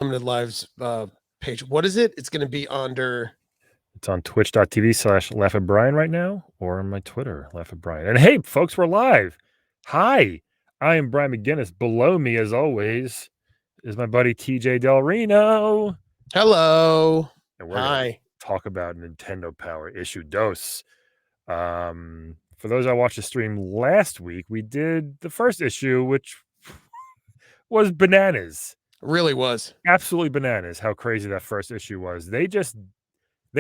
Limited Lives page. What is it? It's going to be under. It's on twitch.tv/laughatbrian right now, or on my Twitter, laughatbrian. And hey, folks, we're live. Hi, I am Brian McGuinness. Below me, as always, is my buddy TJ Del Reno. Hello. And we're going Hi. to talk about Nintendo Power Issue Dos. For those I watched the stream last week, we did the first issue, which was bananas. Really was. Absolutely bananas how crazy that first issue was. They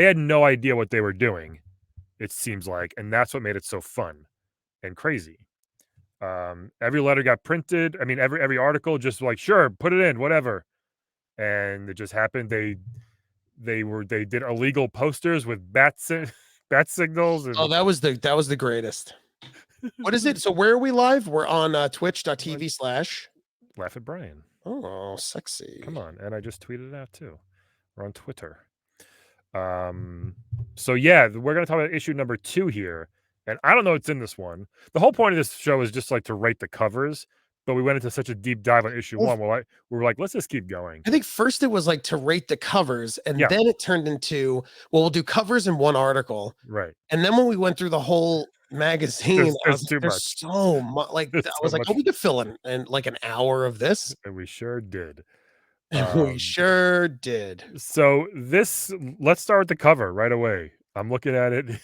had no idea what they were doing, it seems like, and that's what made it so fun and crazy. Every letter got printed. I mean, every article just like, sure, put it in, whatever. And it just happened. They did illegal posters with bat signals. And Oh, that was the greatest. What is it? So where are we live? We're on twitch.tv/ Laugh at Brian. Oh, sexy. Come on. And I just tweeted it out too. We're on Twitter. So yeah, we're gonna talk about issue number 2 here. And I don't know what's in this one. The whole point of this show is just like to rate the covers, but we went into such a deep dive on issue 1. We were like, let's just keep going. I think first it was like to rate the covers, and Yeah. then it turned into, well, we'll do covers in one article. Right. And then when we went through the whole magazine, there's too much. So much. Like I was like, oh, we could fill in like an hour of this. And we sure did. We sure did. So let's start with the cover right away. I'm looking at it.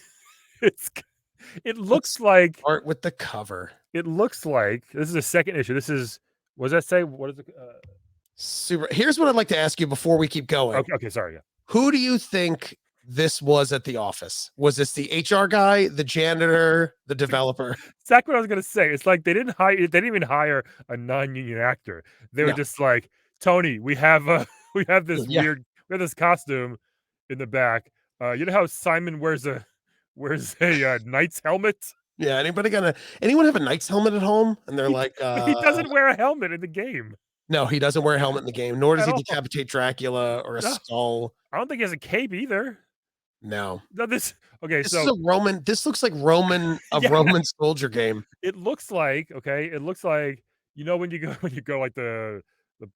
It looks like start with the cover. It looks like this is the second issue. This is, what does that say? What is it? Super. Here's what I'd like to ask you before we keep going. Okay, sorry. Yeah. Who do you think this was at the office? Was this the HR guy, the janitor, the developer? Exactly what I was gonna say. It's like they didn't even hire a non-union actor. They were just like, Tony, we have this costume in the back. You know how Simon wears a knight's helmet? Yeah, anyone have a knight's helmet at home? And they're like, he doesn't wear a helmet in the game. No, he doesn't wear a helmet in the game, nor does he decapitate Dracula or a skull. I don't think he has a cape either. No. This is a Roman. This looks like Roman soldier game. It looks like, you know, when you go like the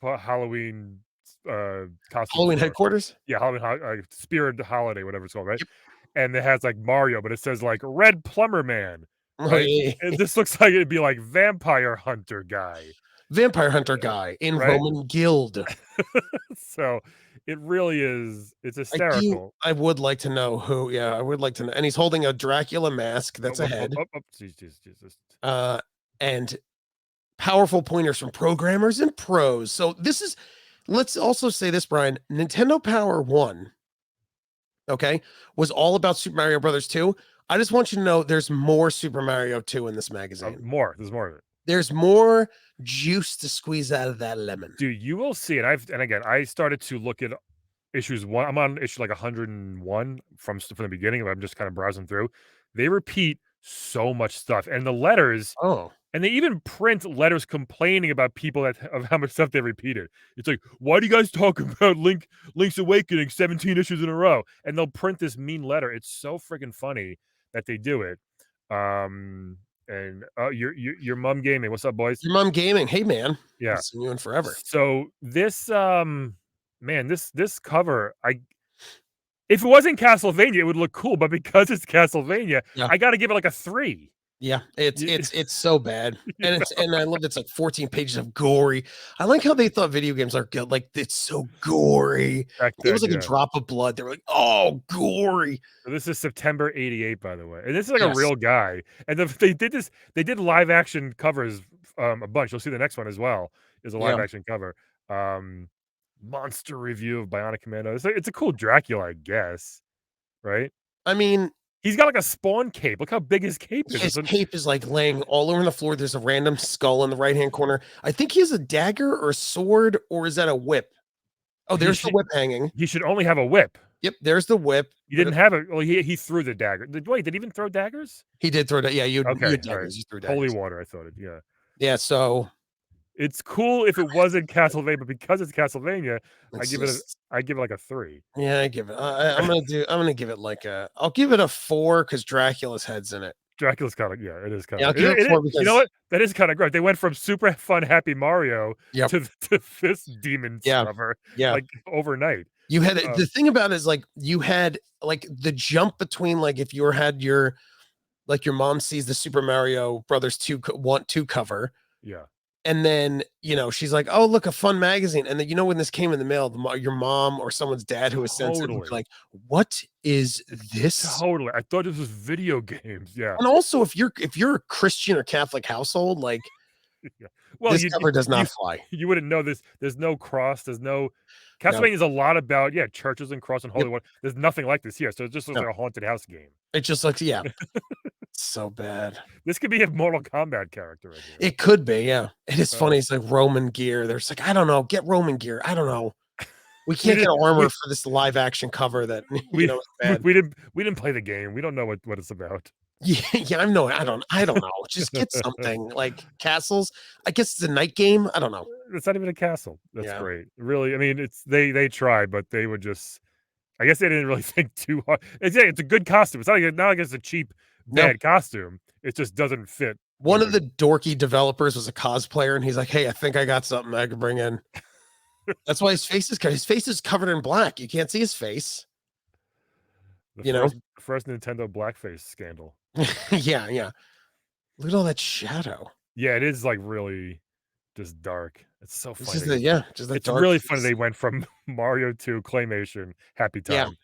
Halloween costume Halloween headquarters? Yeah, Halloween Spirit Holiday, whatever it's called, right? Yep. And it has like Mario, but it says like Red Plumber Man. Right? And this looks like it'd be like Vampire Hunter guy In Roman Guild. So it really is. It's hysterical. I would like to know who. Yeah, I would like to know. And he's holding a Dracula mask. That's a head. Jesus. And powerful pointers from programmers and pros. So this is. Let's also say this, Brian. Nintendo Power 1. Okay, was all about Super Mario Brothers 2. I just want you to know there's more Super Mario 2 in this magazine. There's more of it. There's more juice to squeeze out of that lemon. Dude, you will see it. And again, I started to look at issues 1. I'm on issue like 101 from the beginning. I'm just kind of browsing through. They repeat so much stuff. And the letters. Oh. And they even print letters complaining about people of how much stuff they repeated. It's like, why do you guys talk about Link's Awakening 17 issues in a row? And they'll print this mean letter. It's so freaking funny that they do it. And your mom gaming. What's up, boys? Your mom gaming. Hey, man. Yeah. I've seen you in forever. So this this cover, if it wasn't Castlevania, it would look cool. But because it's Castlevania, I got to give it like a 3. Yeah, it's so bad, and I love it's like 14 pages of gory. I like how they thought video games are good. Like it's so gory. It was like a drop of blood. They were like, oh, gory. So this is September '88, by the way, and this is like a real guy. And they did live action covers a bunch. You'll see the next one as well is a live action cover. Monster review of Bionic Commando. It's a cool Dracula, I guess, right? I mean. He's got like a spawn cape. Look how big his cape is. His cape is like laying all over the floor. There's a random skull in the right-hand corner. I think he has a dagger or a sword, or is that a whip? Oh, there's the whip hanging. He should only have a whip. Yep, there's the whip. He didn't have it. Well, he threw the dagger. Wait, did he even throw daggers? He did throw that. Yeah, you had daggers. Right. You threw daggers. Holy water, I thought it. Yeah. Yeah, so it's cool if it wasn't Castlevania, but because it's Castlevania, I give it like a 3. Yeah, I give it. I'm gonna give it like I'll give it a 4 because Dracula's head's in it. Dracula's kinda it is Yeah, kinda I'll give it 4 you know because what? That is kinda great. They went from super fun, happy Mario yep, to this demon yeah, cover, yeah. like, overnight. You had Uh, the thing about it is, like, you had, like, the jump between, like, if you had your like, your mom sees the Super Mario Brothers 2 want 2 cover, yeah. and then, she's like, "Oh, look, a fun magazine," and then, when this came in the mail, your mom or someone's dad who was sensitive would be Totally. like, "What is this?" Totally. I thought this was video games, yeah. And also, if you're a Christian or Catholic household, like, Yeah. Well, this cover does you not fly. you wouldn't know this. There's no cross, there's no No. Castlevania is a lot about, churches and cross and Yep. holy water. There's nothing like this here, so it just looks No. like a haunted house game. It just looks, yeah, so bad. This could be a Mortal Kombat character right here. It could be, yeah. It is Uh, funny, it's like Roman gear. There's like, I don't know, get Roman gear. I don't know. We we can't get didn't armor we for this live action cover that, we is bad. we didn't play the game. We don't know what it's about. Yeah, yeah, I don't know. Just get something like castles. I guess it's a night game. I don't know. It's not even a castle. That's Yeah. great. Really, I mean, it's they tried, but they would just I guess they didn't really think too hard. It's a good costume. It's not like it's a cheap, No. bad costume. It just doesn't fit One what of the dorky developers was a cosplayer, and he's like, "Hey, I think I got something I could bring in." That's why his face is covered in black. You can't see his face. the You know? first Nintendo blackface scandal. Yeah, yeah. Look at all that shadow. Yeah, it is, like, really just dark. It's so It's funny. just a yeah, just a It's dark really funny face. they went from Mario to claymation, happy Yeah, time,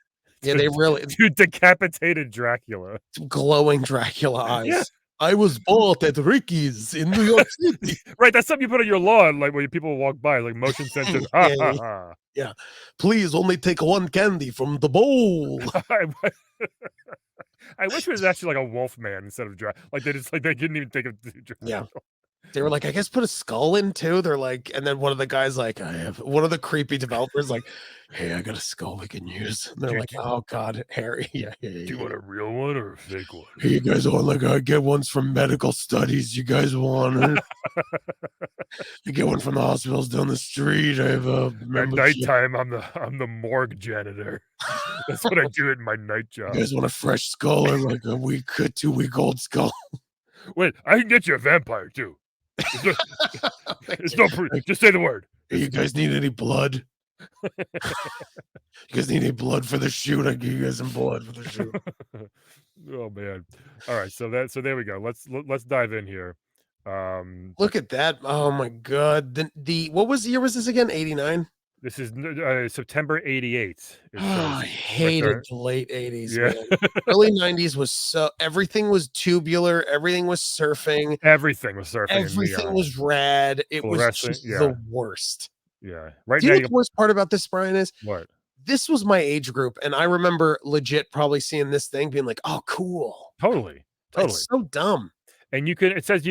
yeah. to They really decapitated Dracula. glowing Dracula Yeah. eyes. I was bought at Ricky's in New York City. Right, that's something you put on your lawn, like, when people walk by, like, motion censored, "Ha, Yeah, ha, yeah, ha." yeah. Please only take one candy from the bowl. I w I wish it was actually like a wolf man instead of like, they didn't even think of Yeah. Dracula. They were like, I guess put a skull in too. They're like, and then one of the guys like, I have one of the creepy developers like, hey, I got a skull we can use. And they're Do like, do oh God, Harry, yeah, yeah, do you yeah. want a real one or a fake one? Hey, you guys want like I get ones from medical studies. You guys want it? You get one from the hospitals down the street. I have a At membership. nighttime, I'm the morgue janitor. That's what I do at my night You job. guys want a fresh skull or like a 2-week old skull? Wait, I can get you a vampire too. It's no Thank it's you. no pre just say the word. Hey, you guys need any blood? You guys need any blood for the shoot? I give you guys some blood for the shoot. Oh, man. Alright, so there we go. Let's dive in here. Look at that. Oh my god. The what was year was this again? 89? This is September '88, it Oh, says I right hated there. the late 80s, Yeah. man. Early 90s was so everything was tubular, everything was surfing, Everything was surfing in everything neon. was rad. It was Fluorescent, just the yeah, worst. yeah. Right Do you now know you what can the worst part about this, Brian, is? what? This was my age group, and I remember legit probably seeing this thing being like, "Oh, cool." Totally, totally. It's so dumb. And you can it says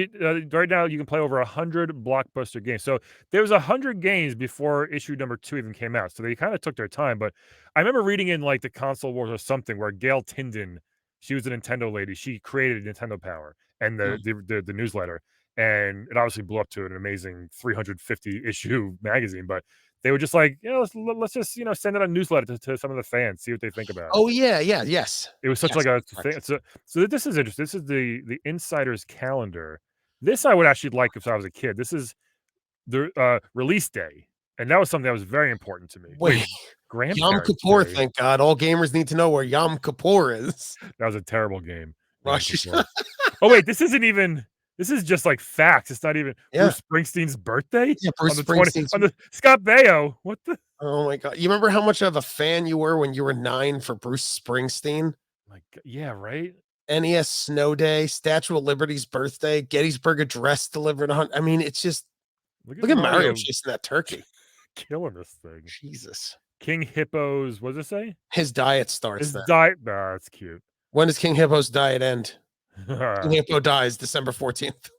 right now you can play over 100 blockbuster games. So there was 100 games before issue number 2 even came out. So they kinda took their time, but I remember reading in, like, the Console Wars or something where Gail Tyndon, she was a Nintendo lady, she created Nintendo Power and Mm. the newsletter, and it obviously blew up to an amazing 350 issue magazine, but they were just like, let's just, send out a newsletter to some of the fans, see what they think about it." Oh, yeah, yeah, yes. It was such Yes, like a thing. correct. So this is interesting. This is the insider's calendar. This I would actually like if I was a kid. This is the, release day, and that was something that was very important to me. Wait, Wait, Yom grandparents' Kippur, day? thank God. All gamers need to know where Yom Kippur is. That was a terrible game, Yom Rosh Kippur. Hashanah. Oh, wait, this is just like facts. It's not even Yeah, Bruce Springsteen's birthday yeah, on Bruce the 20 Springsteen's on the Scott Baio. What the oh my god. You remember how much of a fan you were when you were 9 for Bruce Springsteen? my g yeah, right? NES Snow Day, Statue of Liberty's birthday, Gettysburg Address delivered on I mean, it's just Look at look at Mario Mario chasing that turkey. killing this thing. Jesus. King Hippo's what does it say? His diet starts His then. diet nah, that's cute. When does King Hippo's diet end? King Hippo dies December 14th.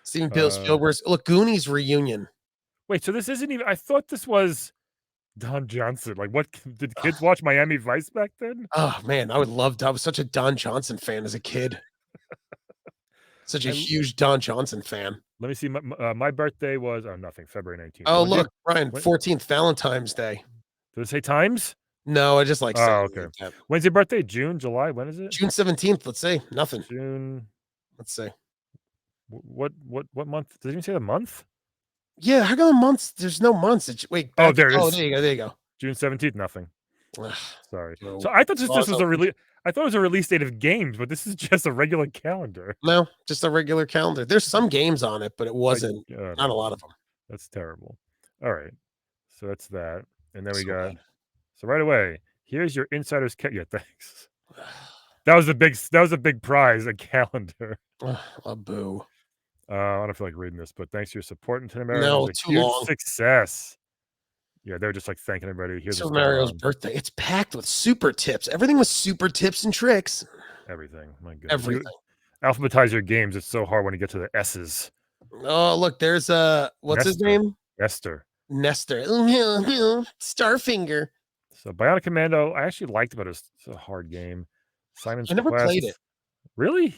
Steven Uh, Spielberg's look, Goonies reunion. wait, so this isn't even I thought this was Don Johnson. Like, what did kids watch Miami Vice back then? Oh man, I was such a Don Johnson fan as a kid. Such a I l huge Don Johnson fan. let me see, my birthday was oh, nothing, February 19th. Oh, When's your look, Brian, when 14th, Valentine's Day. did it say times? No, I just like saying Oh, it okay. like that. When's your birthday? June, July? When is it? June 17th, let's say. Nothing. June. Let's say. What month? Does it even say the month? Yeah, how come the months? There's no months. Wait, Oh, back. there it Oh, is. there you go. There you go. June 17th, nothing. Ugh, Sorry. no. So I thought As long this as was I'm- a I thought it was a release date of games, but this is just a regular calendar. No, just a regular calendar. There's some games on it, but it wasn't. I don't Not a know. lot of them. That's terrible. All right. So that's that. And then we So got bad. so right away, here's your insider's yeah, thanks. That was a big prize, a calendar. A boo. I don't feel like reading this, but thanks for your support in Nintendo America. It No, was a too huge long. success. Yeah, they were just like thanking everybody. Here's what's Super going Mario's on. birthday. It's packed with super tips. Everything was super tips and tricks. Everything. My goodness. Everything. Alphabetize your games. It's so hard when you get to the S's. Oh, look, there's what's his Nestor. name? Nestor. Nestor. Starfinger. So Bionic Commando, I actually liked it, but it's a hard game. Simon's I never Quest. played it. Really?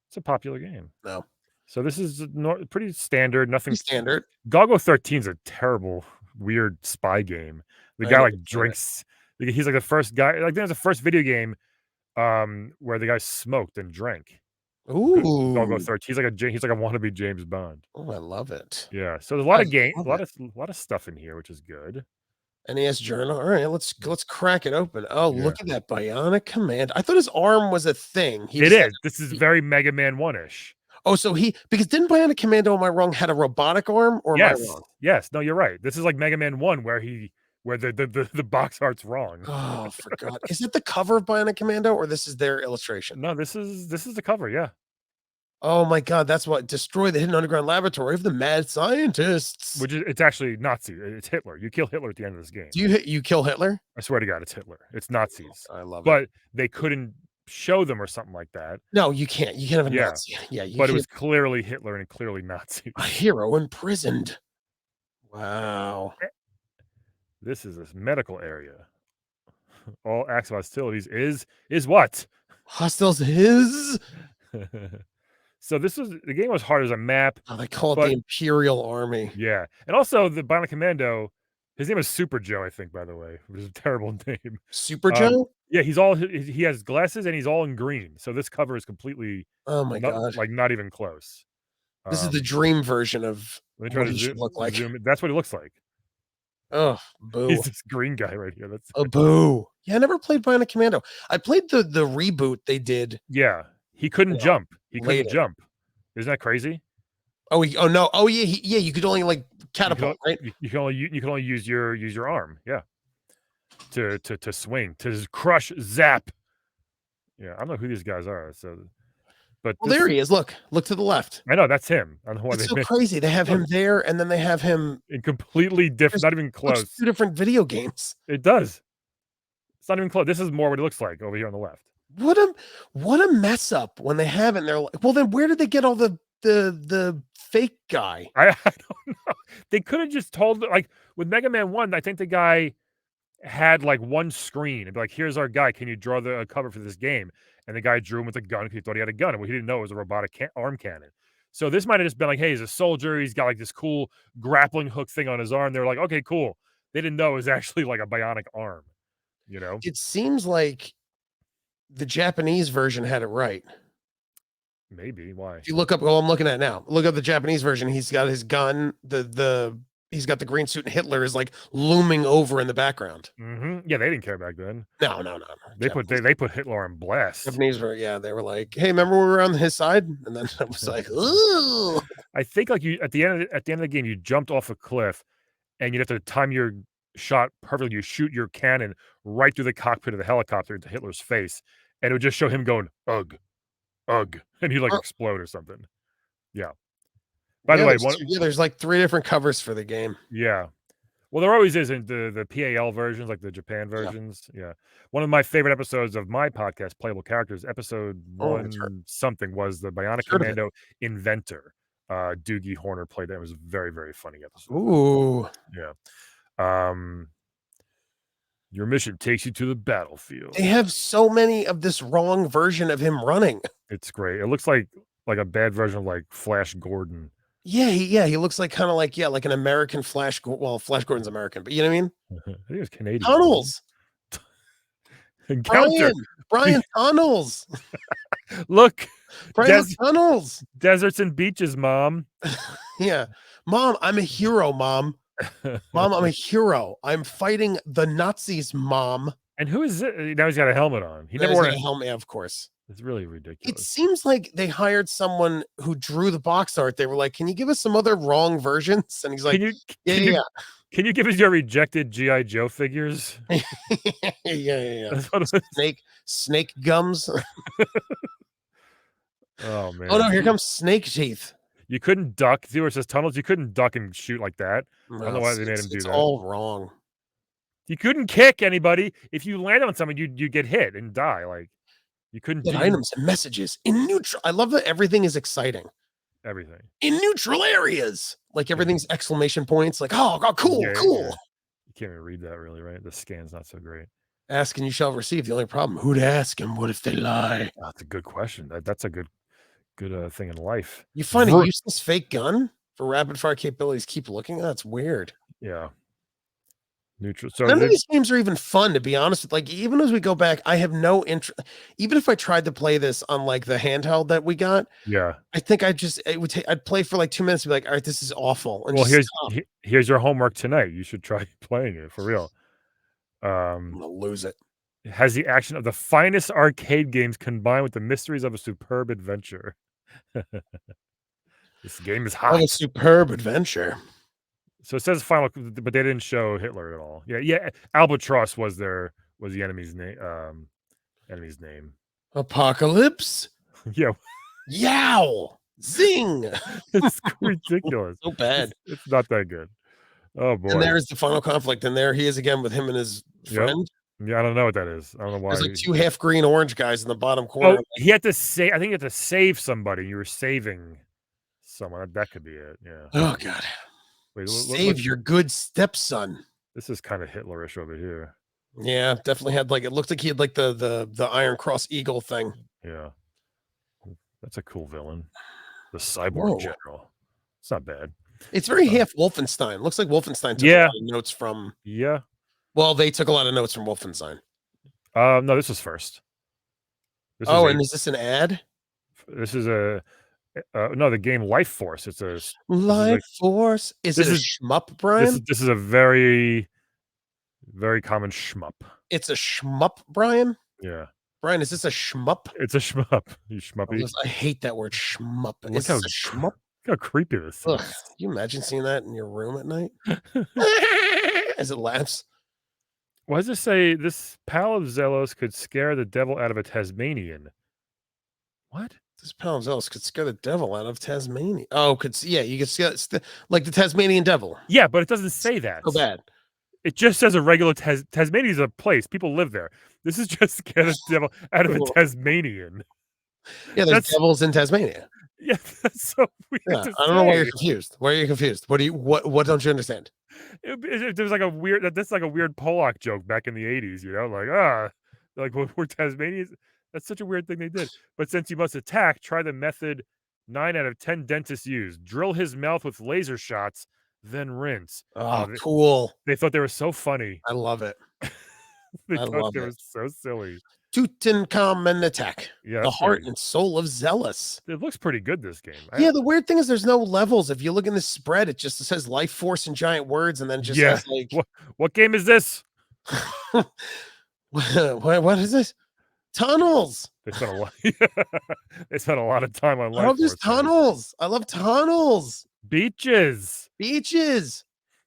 It's a popular game. No. So this is pretty standard. Nothing Pretty standard. Goggo 13 is a terrible, weird spy game. The I guy never like played it. drinks. He's like the first guy. Like there's the first video game where the guy smoked and drank. Goggo Ooh. 13. He's like a wannabe James Bond. Oh, I love it. Yeah. So there's a lot of game, love a lot of stuff in here, which is good. NES Journal. All right, let's crack it open. Oh, Yeah. look at that Bionic Command. I thought his arm was a thing. It is. This is very Mega Man 1-ish. Oh, so because didn't Bionic Commando, am I wrong, had a robotic arm, or am I wrong? Yes. No, you're right. This is like Mega Man 1 where the box art's wrong. Oh, I forgot. Is it the cover of Bionic Commando, or this is their illustration? No, this is the cover, yeah. Oh my God, that's what destroy the hidden underground laboratory of the mad scientists. Which is it's actually Nazi. It's Hitler. You kill Hitler at the end of this game. Do you kill Hitler? I swear to God, it's Hitler. It's Nazis. I love it. But they couldn't show them or something like that. No, you can't. You can't have a Nazi. Yeah, but it was clearly Hitler and clearly Nazis. A hero imprisoned. Wow. This is this medical area. All acts of hostilities is what? Hostiles his. So the game was hard as a map. Oh, they call it the Imperial Army. Yeah. And also the Bionic Commando, his name is Super Joe, I think, by the way, which is a terrible name. Super Joe? Yeah, he has glasses and he's all in green. So this cover is completely oh my God. Like not even close. This is the dream version of let me try to look like. Zoom. That's what he looks like. Oh, boo. He's this green guy right here. That's a boo. Yeah, I never played Bionic Commando. I played the reboot they did. Yeah. He couldn't jump. He couldn't later. jump. Isn't that crazy? Oh, no. Oh yeah, you could only like catapult, right? You can only use your arm, yeah. To swing, to crush, zap. Yeah, I don't know who these guys are. So, but there he is. Look to the left. I know that's him. I don't know why it's so crazy. They have him there, and then they have him in completely different. Not even close. 2 different video games. It does. It's not even close. This is more what it looks like over here on the left. What a mess up when they have it. And they're like, well, then where did they get all the fake guy? I don't know. They could have just told, like with Mega Man 1, I think the guy had like one screen and be like, here's our guy. Can you draw the cover for this game? And the guy drew him with a gun because he thought he had a gun. And what he didn't know it was a robotic arm cannon. So this might have just been like, hey, he's a soldier. He's got like this cool grappling hook thing on his arm. They're like, okay, cool. They didn't know it was actually like a bionic arm. You know? It seems like the Japanese version had it right. Maybe. Why? If you look up, I'm looking at it now. Look up the Japanese version. He's got his gun. He's got the green suit, and Hitler is like looming over in the background. Mm-hmm. Yeah, they didn't care back then. No. They put Hitler on blast. Japanese were, they were like, hey, remember we were on his side? And then I was like, ooh. I think like you at the end of the game, you jumped off a cliff, and you have to time your shot perfectly. You shoot your cannon right through the cockpit of the helicopter into Hitler's face, and it would just show him going ugh, and he'd like explode or something. Yeah. By the way, there's like 3 different covers for the game. Yeah. Well, there always is in the PAL versions, like the Japan versions. Yeah. One of my favorite episodes of my podcast, Playable Characters, episode 1 something, was the Bionic Commando Inventor. Doogie Horner played that. It was a very, very funny episode. Ooh. Yeah. Your mission takes you to the battlefield. They have so many of this wrong version of him running. It's great. It looks like a bad version of like Flash Gordon. Yeah, he looks like kind of like like an American Flash. Well, Flash Gordon's American, but you know what I mean? I think it was Canadian. Tunnels. Encounter. Brian Tunnels. Look, Brian, look, Tunnels. deserts and beaches, Mom. Yeah. Mom, I'm a hero, Mom. Mom, I'm a hero. I'm fighting the Nazis, Mom. And who is it? Now he's got a helmet on. He never There's wore like a a helmet, of course. It's really It ridiculous. seems like they hired someone who drew the box art. They were like, "Can you give us some other wrong versions?" And he's like, "Yeah." Can you give us your rejected G.I. Joe figures? Yeah. That's what it was. Snake gums. Oh, man. Oh, no, here comes snake teeth. You couldn't duck. See where it says tunnels? You couldn't duck and shoot like that. I don't know why they made him do It's that. all wrong. You couldn't kick anybody. If you land on someone, you'd get hit and die. Like, you couldn't Get do items and messages in neutral. I love that everything is exciting. everything. In neutral areas. Like everything's exclamation points. Like, cool. Yeah. You can't even read that really, right? The scan's not so great. Ask and you shall receive. The only problem, who to ask and what if they lie? Oh, that's a good question. That's a good thing in life. You find a useless fake gun for rapid fire capabilities. Keep looking. That's weird. Yeah. Neutral. So none of these games are even fun, to be honest with. Like, even as we go back, I have no interest. Even if I tried to play this on like the handheld that we got, yeah, I think I'd play for like 2 minutes and be like, all right, this is awful. And well, here's your homework tonight. You should try playing it for real. I'm gonna lose it. It has the action of the finest arcade games combined with the mysteries of a superb adventure. This game is hot. Oh, a superb adventure. So it says final, but they didn't show Hitler at all. Yeah. Albatross was the enemy's name. Apocalypse. Yeah. Yow. Zing. It's ridiculous. So bad. It's not that good. Oh boy. And there's the final conflict, and there he is again with him and his friend. Yeah, I don't know what that is. I don't know why. There's like 2 half green orange guys in the bottom corner. Oh, he had to save. I think you had to save somebody. You were saving someone. That could be it. Yeah. Oh god. Wait, save your good stepson. This is kind of Hitlerish over here. Yeah, definitely had like, it looked like he had like the Iron Cross Eagle thing. Yeah. That's a cool villain. The cyborg general. It's not bad. It's very half Wolfenstein. Looks like Wolfenstein took a lot of notes from. Yeah. Well, they took a lot of notes from Wolfenstein. No, this was first. And is this an ad? This is no, the game Life Force. It's a Life Force. Is it a shmup, Brian? This is a very, very common shmup. It's a shmup, Brian? Yeah. Brian, is this a shmup? It's a shmup. You shmuppy. I hate that word shmup. Look how shmup. Look how creepy this is. Can you imagine seeing that in your room at night? As it laughs. Why does it say this pal of Zelos could scare the devil out of a Tasmanian? What? This pal of Zelos could scare the devil out of Tasmania. Oh, you could scare like the Tasmanian devil. Yeah, but it doesn't say that. So bad. It just says a regular Tasmania is a place. People live there. This is just scare the devil out of a Tasmanian. Yeah, there's devils in Tasmania. Yeah, that's so weird. Yeah, I don't know why you're confused. Why are you confused? What don't you understand? There's like a weird that's like a weird Pollock joke back in the 80s, you know, like we're Tasmanians. That's such a weird thing they did. But since you must attack, try the method 9 out of 10 dentists use. Drill his mouth with laser shots, then rinse. Oh, cool. They thought they were so funny. I love it. They thought they were so silly. Tutankhamun attack. Yeah, the heart and soul of Zealous. It looks pretty good, this game. Yeah, the weird thing is there's no levels. If you look in the spread, it just says Life Force in giant words, and then just has like what game is this? what is this? Tunnels. They spent a lot. They spent a lot of time on Life Force. I love these tunnels. I love tunnels. Beaches.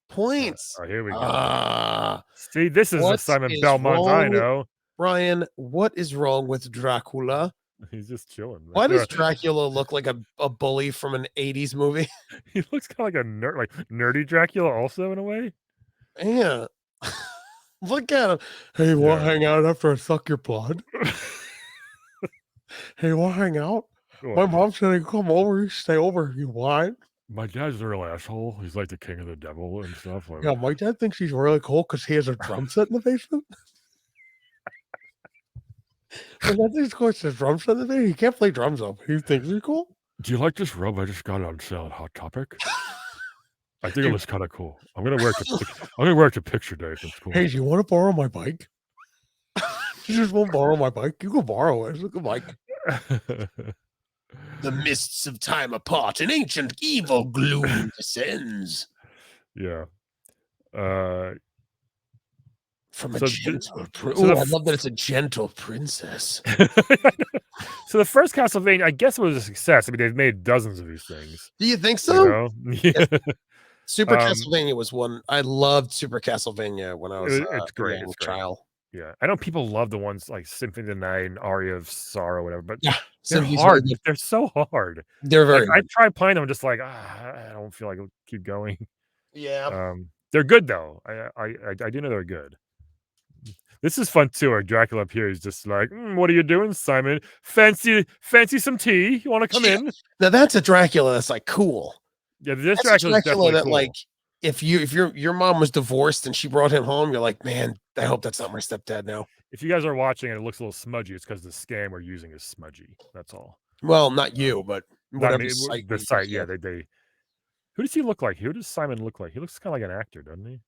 Points. Oh, here we go. See, this is the Simon Belmont I know. Brian, what is wrong with Dracula? He's just chilling. Why does Dracula look like a bully from an 80s movie? He looks kind of like a nerd, like nerdy Dracula also in a way. Yeah. Look at him. Hey, you want to hang out after I suck your blood? Hey, you want to hang out? My mom said I come over. You stay over. You want? My dad's a real asshole. He's like the king of the devil and stuff. Yeah, my dad thinks he's really cool because he has a drum set in the basement. My dad thinks he has a drum set in the basement. He can't play drums though. He thinks he's cool. Do you like this robe I just got on sale at Hot Topic? I think it looks kind of cool. I'm gonna wear it to picture day. It's cool. Hey, do you want to borrow my bike? You just won't borrow my bike. You can borrow it. Look at Mike. The mists of time apart, an ancient evil gloom descends. Yeah. From a So gentle so I love that it's a gentle princess. So the first Castlevania, I guess it was a success. I mean, they've made dozens of these things, Do you think you so? know? Yes. Yeah. Super Castlevania was one I loved Super Castlevania when I was It's a great, young it's great. child. Yeah. I know people love the ones like Symphony of the Night and Aria of Sorrow, whatever, but Yeah, they're Symphony's very hard. good. They're so hard. They're Like, very I hard. tried playing them, I'm just like, I don't feel like I'll keep going." Yeah. They're good though. I do know they're good. This is fun too, where Dracula up here is just like, "What are you doing, Simon? Fancy some tea? You wanna come Yeah. in?" Now that's a Dracula that's, like, cool. Yeah, this That's a Dracula is Dracula definitely that, like, cool. if your mom was divorced and she brought him home, you're like, "Man, I hope that's not my stepdad now." If you guys are watching and it looks a little smudgy, it's because the scam we're using is smudgy. That's all. Well, not Um, you, but Not whatever me. site The you site, yeah. yeah, they. Who does he look like? Who does Simon look like? He looks kind of like an actor, doesn't he?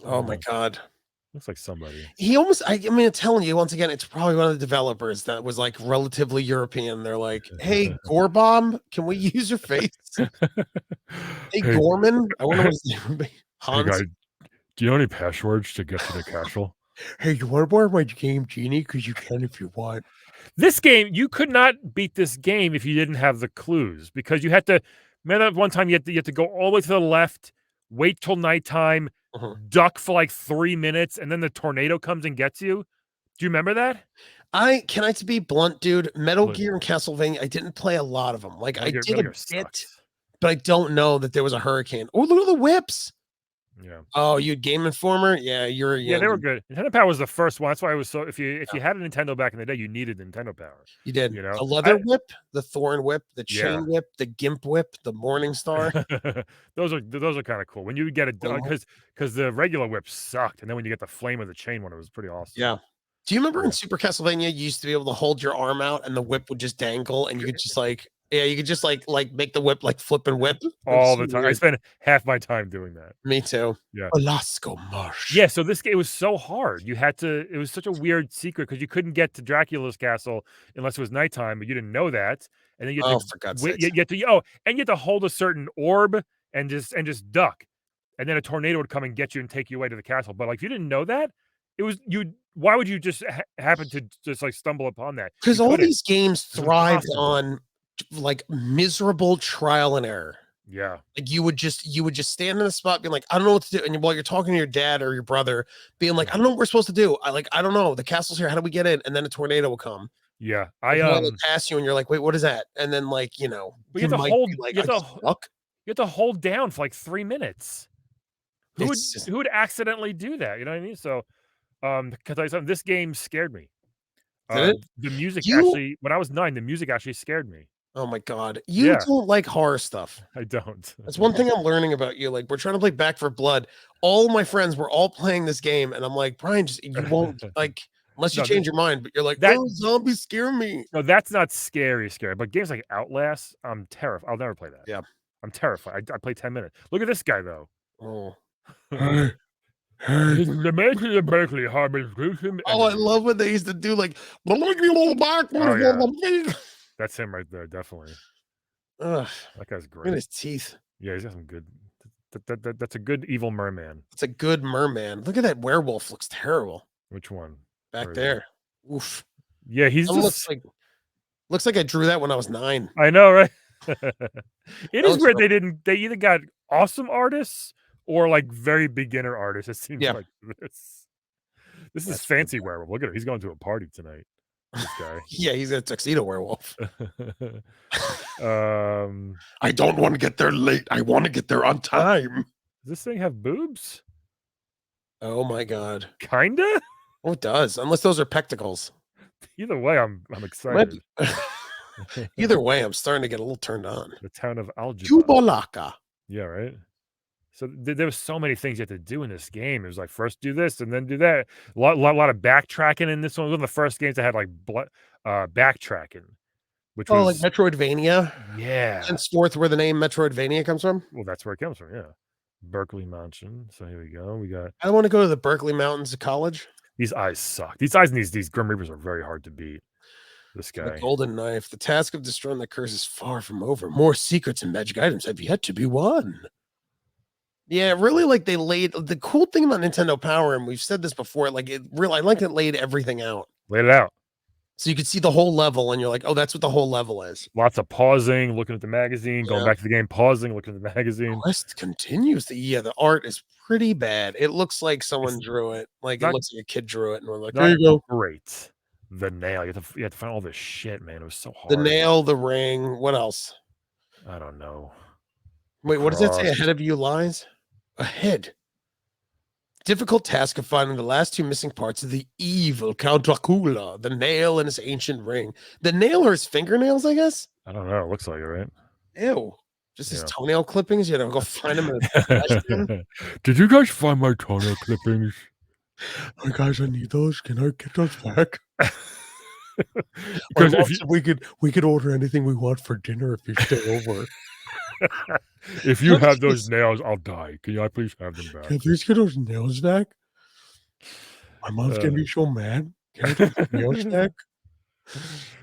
I Oh don't my know. god. Looks like somebody. He almost I mean, I'm telling you, once again, it's probably one of the developers that was, like, relatively European. They're like, "Hey, Gorbomb, can we use your face? Hey, Hey, Gorman." I wonder what his name would be. hey, Hans? guy. Do you know any passwords to get to the castle? "Hey, you wanna borrow my game Genie? Because you can if you want." This game, you could not beat this game if you didn't have the clues because you had to. Remember that one time you had to go all the way to the left, wait till nighttime, Mhm. duck for like 3 minutes, and then the tornado comes and gets you. Do you remember that? Can I to be blunt, dude, Metal Look, Gear and Castlevania, I didn't play a lot of them. Like, I did Metal a Gear bit, sucks. but I don't know that there was a hurricane. Oh, look at the whips. Yeah. Oh, you Game Informer? Yeah, you're a Yeah, they were youngin. good. Nintendo Power was the first one. That's why it was so if Yeah, you had a Nintendo back in the day, you needed Nintendo Power. you did. You know? The leather whip, the thorn whip, the Yeah. chain whip, the gimp whip, the morning star. Those are kinda cool. When you get it done, Mhm. because the regular whip sucked, and then when you get the flame of the chain one, it was pretty awesome. Yeah. Do you remember in Yeah. Super Castlevania, you used to be able to hold your arm out and the whip would just dangle and you could just like yeah, you could just like make the whip like flip and whip. It was All so the time. I weird. spent half my time doing that. Me too. Yeah. Alasco Marsh. Yeah, so this game was so hard. You had to it was such a weird secret because you couldn't get to Dracula's castle unless it was nighttime, but you didn't know that, and then you had Oh, to for God's wait sakes. you had to oh, and you had to hold a certain orb and just duck, and then a tornado would come and get you and take you away to the castle, but, like, if you didn't know that, it was you why would you just happen to just, like, stumble upon that? Because You all couldn't. these games It's thrived impossible. on like miserable trial and error. Yeah, Like you would just stand in a spot being like, I don't know what to do. And while you're talking to your dad or your brother, being like, I don't know what we're supposed to do. I don't know. The castle's here. How do we get in? And then a tornado will come. yeah. And he'll like pass you and you're like, wait, what is that? And then like, But you might be like, I'm stuck. you have to hold down for, like, 3 minutes. It's just Who would accidentally do that? You know what I mean? So, can I tell you something? This game scared me. did it? The music You actually when I was 9, the music actually scared me. oh my god. You Yeah, don't like horror stuff. I don't. That's one thing I'm learning about you. Like, we're trying to play Back for Blood. All my friends were all playing this game, and I'm like, Brian, just you won't like unless you No, th change your mind, but you're like, that oh, zombies scare me. no, that's not scary, but games like Outlast, I'm terrified. I'll never play that. Yeah. I'm terrified. I play 10 minutes. Look at this guy, though. Oh. Hey, hey. The Berkeley Berkeley harbors gruesome Oh, I enemies. love when they used to do like Oh, yeah. ugh, That's him right there, definitely. look That guy's at great. his teeth. Yeah, he's got some good that's a good evil merman. It's a good merman. Look at that werewolf. Looks terrible Which one? back Where is he? there. Oof. Yeah, he's That just looks like I drew that when I was 9. I know, right? It That is looks weird real. they either got awesome artists or, like, very beginner artists, it seems Yeah, like this. This is that's pretty fancy werewolf. Look at him, he's going to a party tonight, bad. this guy. Yeah, he's a tuxedo werewolf. Um, I don't want to get there late. I want to get there on time. does this thing have boobs? Oh my god. Kinda? Oh, it does. Unless those are pectacles. Either way, I'm Might excited. be- Either way, I'm starting to get a little turned on. The town of Algebra. Jubalaka. Yeah, right? So there was so many things you had to do in this game. It was like first do this and then do that. A lot of backtracking in this one. It was one of the first games that had like backtracking, which Oh, like was Metroidvania. yeah. Henceforth, where the name Metroidvania comes from. Well, that's where it comes from. Yeah, Berkeley Mansion. So here we go. We got I want to go to the Berkeley Mountains of college. These eyes suck. These eyes and these Grim Reapers are very hard to beat. This The guy. golden knife. The task of destroying the curse is far from over. More secrets and magic items have yet to be won. Yeah, really, like they laid the cool thing about Nintendo Power, and we've said this before, like it really, I like it laid everything out. Laid it out. So you could see the whole level, and you're like, oh, that's what the whole level is. Lots of pausing, looking at the magazine, going Yeah. back to the game, pausing, looking at the magazine. Quest continues. The art is pretty bad. It looks like someone It's drew it. Like it not- looks like a kid drew it, and we're like, Not there you go. great. The nail. You have to find all this shit, man. It was so The hard. nail, the ring. What else? I don't know. Wait, what does that say? Cross. Ahead of you lies? Ahead. Difficult task of finding the last two missing parts of the evil Count Dracula, the nail and his ancient ring. The nail or his fingernails, I guess? I don't know. It looks like it, right? Ew. Just his Yeah. toenail clippings? You gotta go find them in a trash bin? Did you guys find my toenail clippings? Hey guys, I need those. Can I get those back? Because My mom if you, said we could order anything we want for dinner if you stay over. if you What have is those this? nails, I'll die. Can I please have them back? Can I please get those nails back? My mom's gonna be so mad. Can I get those nails back?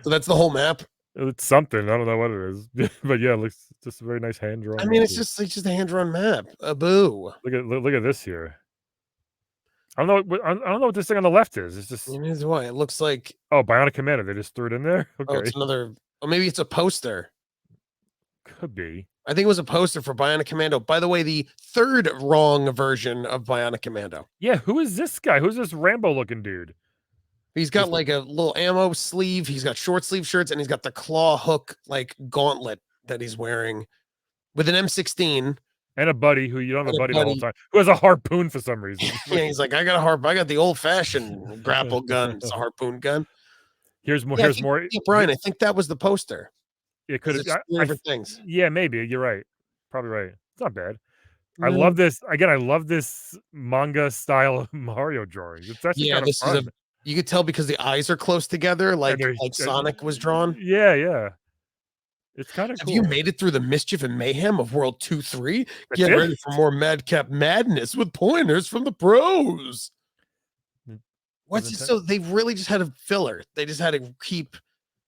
So that's the whole map. It's something. I don't know what it is. But yeah, it looks just a very nice hand drawn. I mean, it's just a hand-drawn map. A boo. Look at this here. I don't know. I don't know what this thing on the left is. It's just Neither do I. It looks like Bionic Commando. They just threw it in there. oh, Okay, it's another. Oh, maybe it's a poster. could be. I think it was a poster for Bionic Commando. By the way, the third wrong version of Bionic Commando. Yeah, who is this guy? Who's this Rambo looking dude? He's got like a little ammo sleeve. He's got short sleeve shirts, and he's got the claw hook like gauntlet that he's wearing with an M16. And a buddy who you don't have And a a buddy the whole buddy. time who has a harpoon for some reason. Yeah, he's like, I got the old fashioned grapple gun. It's a harpoon gun. Here's more. Yeah, Here's more. yeah, Brian, I think that was the poster. It could 'Cause have. it's two different things. Yeah, maybe you're right. Probably right. It's not bad. I Mm, love this. Again, I love this manga style Mario drawing. It's actually yeah, kind of this is fun. you could tell because the eyes are close together, like they're- Sonic was drawn. Yeah, yeah. It's kind of Have cool. you made it through the mischief and mayhem of World 2, 3? That's Get it? ready for more madcap madness with pointers from the pros. What's it? Doesn't So they really just had a filler. They just had to keep.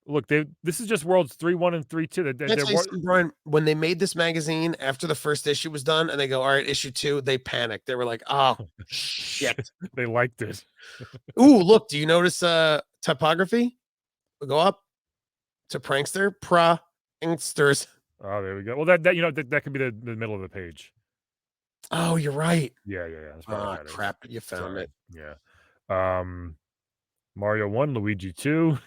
Look, this is just worlds 3-1 and 3-2. Can I tell you something, Brian? When they made this magazine after the first issue was done, and they go, "All right, issue 2," they panicked. They were like, "Oh shit!" They liked it. Ooh, look! Do you notice typography? We'll go up to prankster, pranksters. Oh, there we go. Well, that could be the middle of the page. Oh, you're right. Yeah. That's probably Ah, what that is. crap! You found Sorry. it. Yeah. Mario 1, Luigi 2.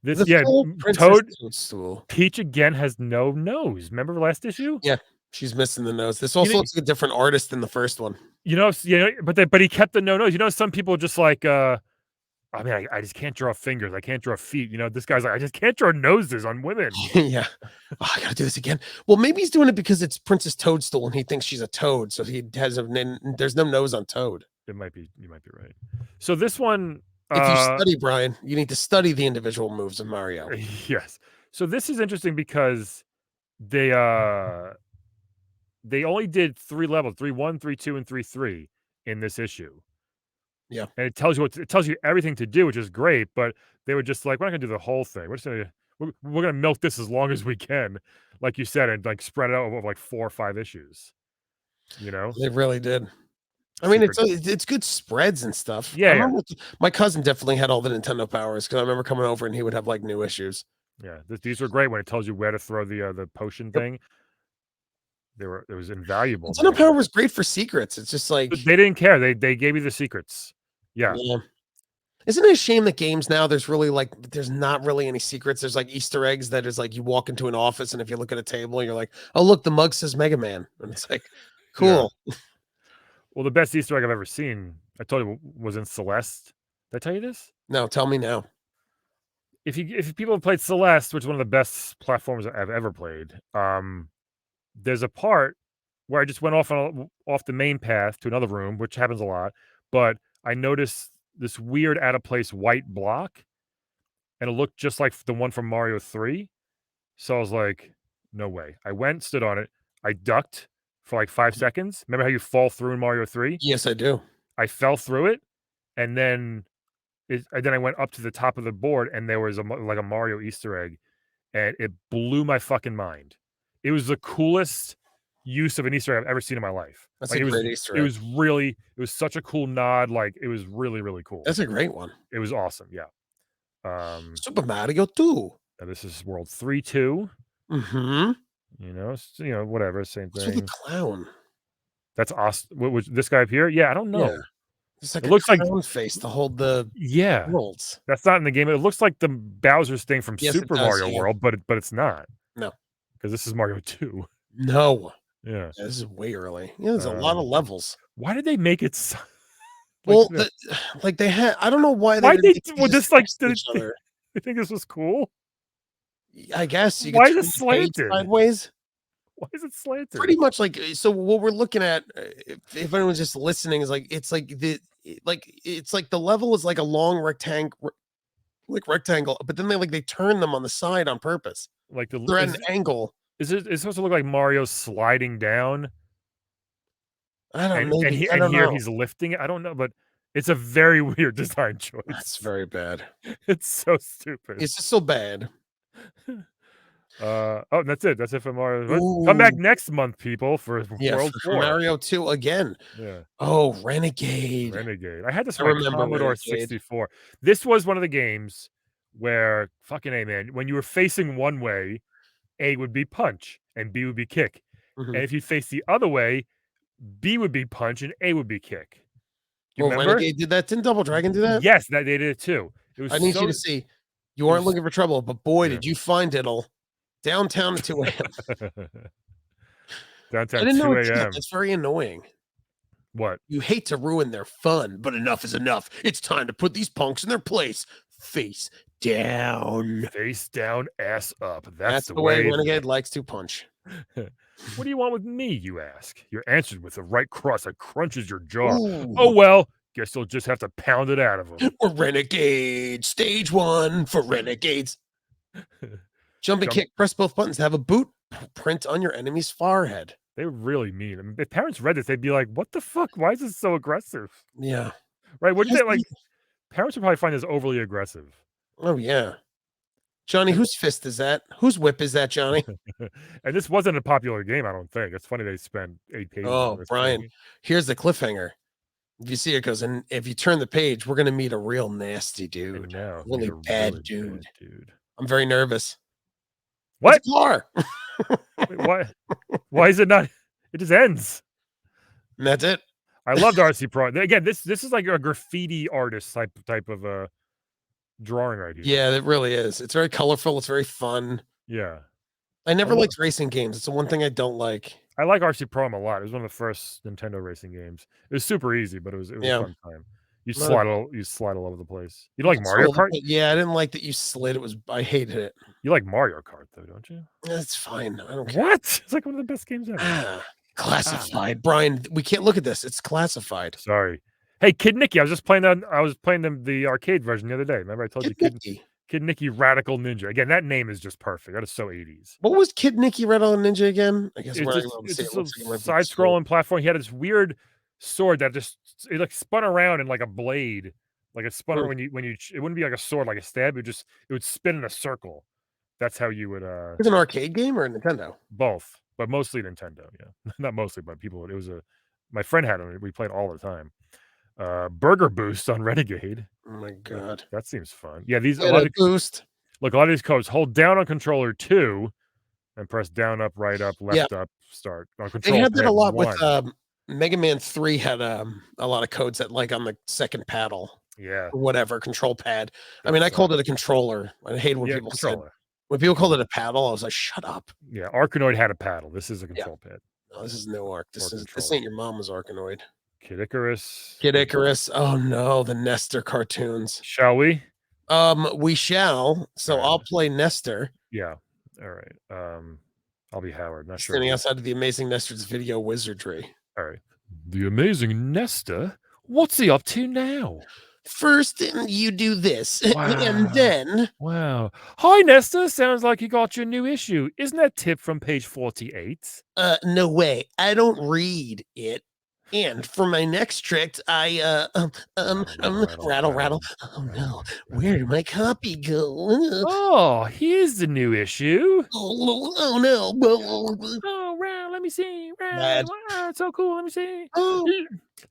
This The full Princess Toadstool. Peach again has no nose. Remember last issue? Yeah, she's missing the nose. This also know- looks like a different artist than the first one. But he kept the no nose. Some people just like I mean, I just can't draw fingers. I can't draw feet. This guy's like, I just can't draw noses on women. Yeah. Oh, I gotta do this again. Well, maybe he's doing it because it's Princess Toadstool and he thinks she's a toad, so he has there's no nose on Toad. You might be right. So this one, If you study, Brian, you need to study the individual moves of Mario. yes. So this is interesting because they only did 3 levels, 3-1, 3-2, and 3-3 in this issue. Yeah. And it tells you everything to do, which is great, but they were just like, we're not gonna do the whole thing. We're gonna milk this as long as we can, like you said, and like spread it out over like 4 or 5 issues. They really did. I mean, it's good spreads and stuff. I Yeah. remember my cousin definitely had all the Nintendo powers because I remember coming over and he would have like new issues. Yeah. These were great when it tells you where to throw the potion thing. It was invaluable. Nintendo Power was great for secrets. It's just like They didn't care. They gave you the secrets. Yeah. Isn't it a shame that games now there's not really any secrets? There's like Easter eggs that is like you walk into an office and if you look at a table, you're like, oh look, the mug says Mega Man. And it's like, cool. Yeah. Well, the best Easter egg I've ever seen, I told you, was in Celeste. Did I tell you this? No, tell me now. If people have played Celeste, which is one of the best platforms I've ever played, there's a part where I just went off the main path to another room, which happens a lot, but I noticed this weird out of place white block, and it looked just like the one from Mario 3. So I was like, no way. I went, stood on it, I ducked for like 5 seconds. Remember how you fall through in Mario 3? Yes, I do. I fell through it, and then I went up to the top of the board, and there was like a Mario Easter egg, and it blew my fucking mind. It was the coolest use of an Easter egg I've ever seen in my life. That's Like a great Easter it egg. was really, it was such a cool nod. Like it was really, really cool. That's a great one. It was awesome. Yeah. Super Mario 2. And this is World 3-2. Mm-hmm. Whatever, same What's with the thing. clown? That's awesome. What was this guy up here? Yeah, I don't Yeah. know. It's like It a looks like clown face to hold the yeah. worlds. That's not in the game. It looks like the Bowser's thing from Yes, it Super does, Mario yeah. World, but it's not. No. Because this is Mario 2. No. Yeah. Yeah, this is way early. Yeah, there's a lot of levels. Why did they make it so Well, this? like they had, I don't know why Why didn't they just well, just like next to each other. I think this was cool. I guess you Why could is it turn the page slanted? sideways. Why is it slanted? Pretty much like so. What we're looking at, if anyone's just listening, is like it's like the level is like a long rectangle, but then they turn them on the side on purpose. Like They're at an angle. Is it supposed to look like Mario sliding down? I don't And know. and, he, I and don't here know. he's lifting it. I don't know, but it's a very weird design choice. That's very bad. It's so stupid. It's just so bad. That's it. That's it for Mario. Come back next month, people, for World 4. Mario 2 again. Yeah. Oh, Renegade. I had this on my remember Commodore Renegade. 64. This was one of the games where fucking A, man, when you were facing one way, A would be punch and B would be kick. Mhm. And if you face the other way, B would be punch and A would be kick. Do you remember? Renegade did that. Didn't Double Dragon do that? Yes, they did it too. It was I need you to see. You aren't looking for trouble, but boy, did you find it all downtown at 2 a.m. Downtown I didn't know 2 it. a.m. That's very annoying. What? You hate to ruin their fun, but enough is enough. It's time to put these punks in their place. Face down. Face down, ass up. That's the way Renegade likes to punch. What do you want with me, you ask? You're answered with a right cross that crunches your jaw. Ooh. Oh, well, guess you'll just have to pound it out of them. We're Renegade. Stage 1 for Renegades. Jump and kick. Press both buttons to have a boot print on your enemy's forehead. They were really mean. I mean, if parents read this, they'd be like, what the fuck? Why is this so aggressive? Yeah. Right? Wouldn't they like... Parents would probably find this overly aggressive. Oh, yeah. Johnny, whose fist is that? Whose whip is that, Johnny? And this wasn't a popular game, I don't think. It's funny they spent 8 pages on this. Brian, here's the cliffhanger. If you see it goes, and if you turn the page, we're going to meet a real nasty dude. Really bad dude. I'm very nervous. What? Car? Wait, why is it not? It just ends. And that's it. I loved RC Pro. Again, this is like a graffiti artist type of a drawing right here. Yeah, it really is. It's very colorful. It's very fun. Yeah. I never liked racing games. It's the one thing I don't like. I like RC Pro a lot. It was one of the first Nintendo racing games. It was super easy, but it was a fun time. You slide all over the place. You like Mario Kart? Yeah, I didn't like that you slid. I hated it. You like Mario Kart though, don't you? That's fine. I don't care. What? It's like one of the best games ever. Classified. Brian, we can't look at this. It's classified. Sorry. Hey, Kid Nicky, I was playing the arcade version the other day. Remember I told you Kid Nicky Radical Ninja. Again, that name is just perfect. That is so 80s. What was Kid Nicky Radical Ninja again? I guess it's a side-scrolling platform. He had this weird sword that it like spun around in like a blade. Like it spun when you it wouldn't be like a sword, like a stab. It would spin in a circle. That's how you would It was an arcade game or a Nintendo? Both, but mostly Nintendo, yeah. Not mostly, but my friend had it. We played all the time. Burger Boost on Renegade. Oh my god. That seems fun. Yeah, a lot of boost. Look, a lot of these codes. Hold down on controller 2 and press down, up, right, up, left, up, start. On control they had that a lot 1. with Mega Man 3 had a lot of codes that like on the second paddle. Yeah. Or whatever, control pad. I mean, I called it a controller. I hate when people said when people called it a paddle, I was like, shut up. Yeah, Arkanoid had a paddle. This is a control pad. No, this is no Arc. This ain't your mama's Arkanoid. Kid Icarus. Kid Icarus. Oh no, the Nestor cartoons. Shall we? We shall. So I'll play Nestor. Yeah. All right. I'll be Howard. Not standing outside of the Amazing Nestor's video wizardry. All right. The Amazing Nestor? What's he up to now? First, you do this, and then... Wow. Hi, Nestor. Sounds like you got your new issue. Isn't that tip from page 48? No way. I don't read it. And for my next trick, I rattle, rattle. Oh no, where did my copy go? Oh, here's the new issue. Oh no. Oh, wow, let me see. Bad. Wow, it's so cool. Let me see. Oh,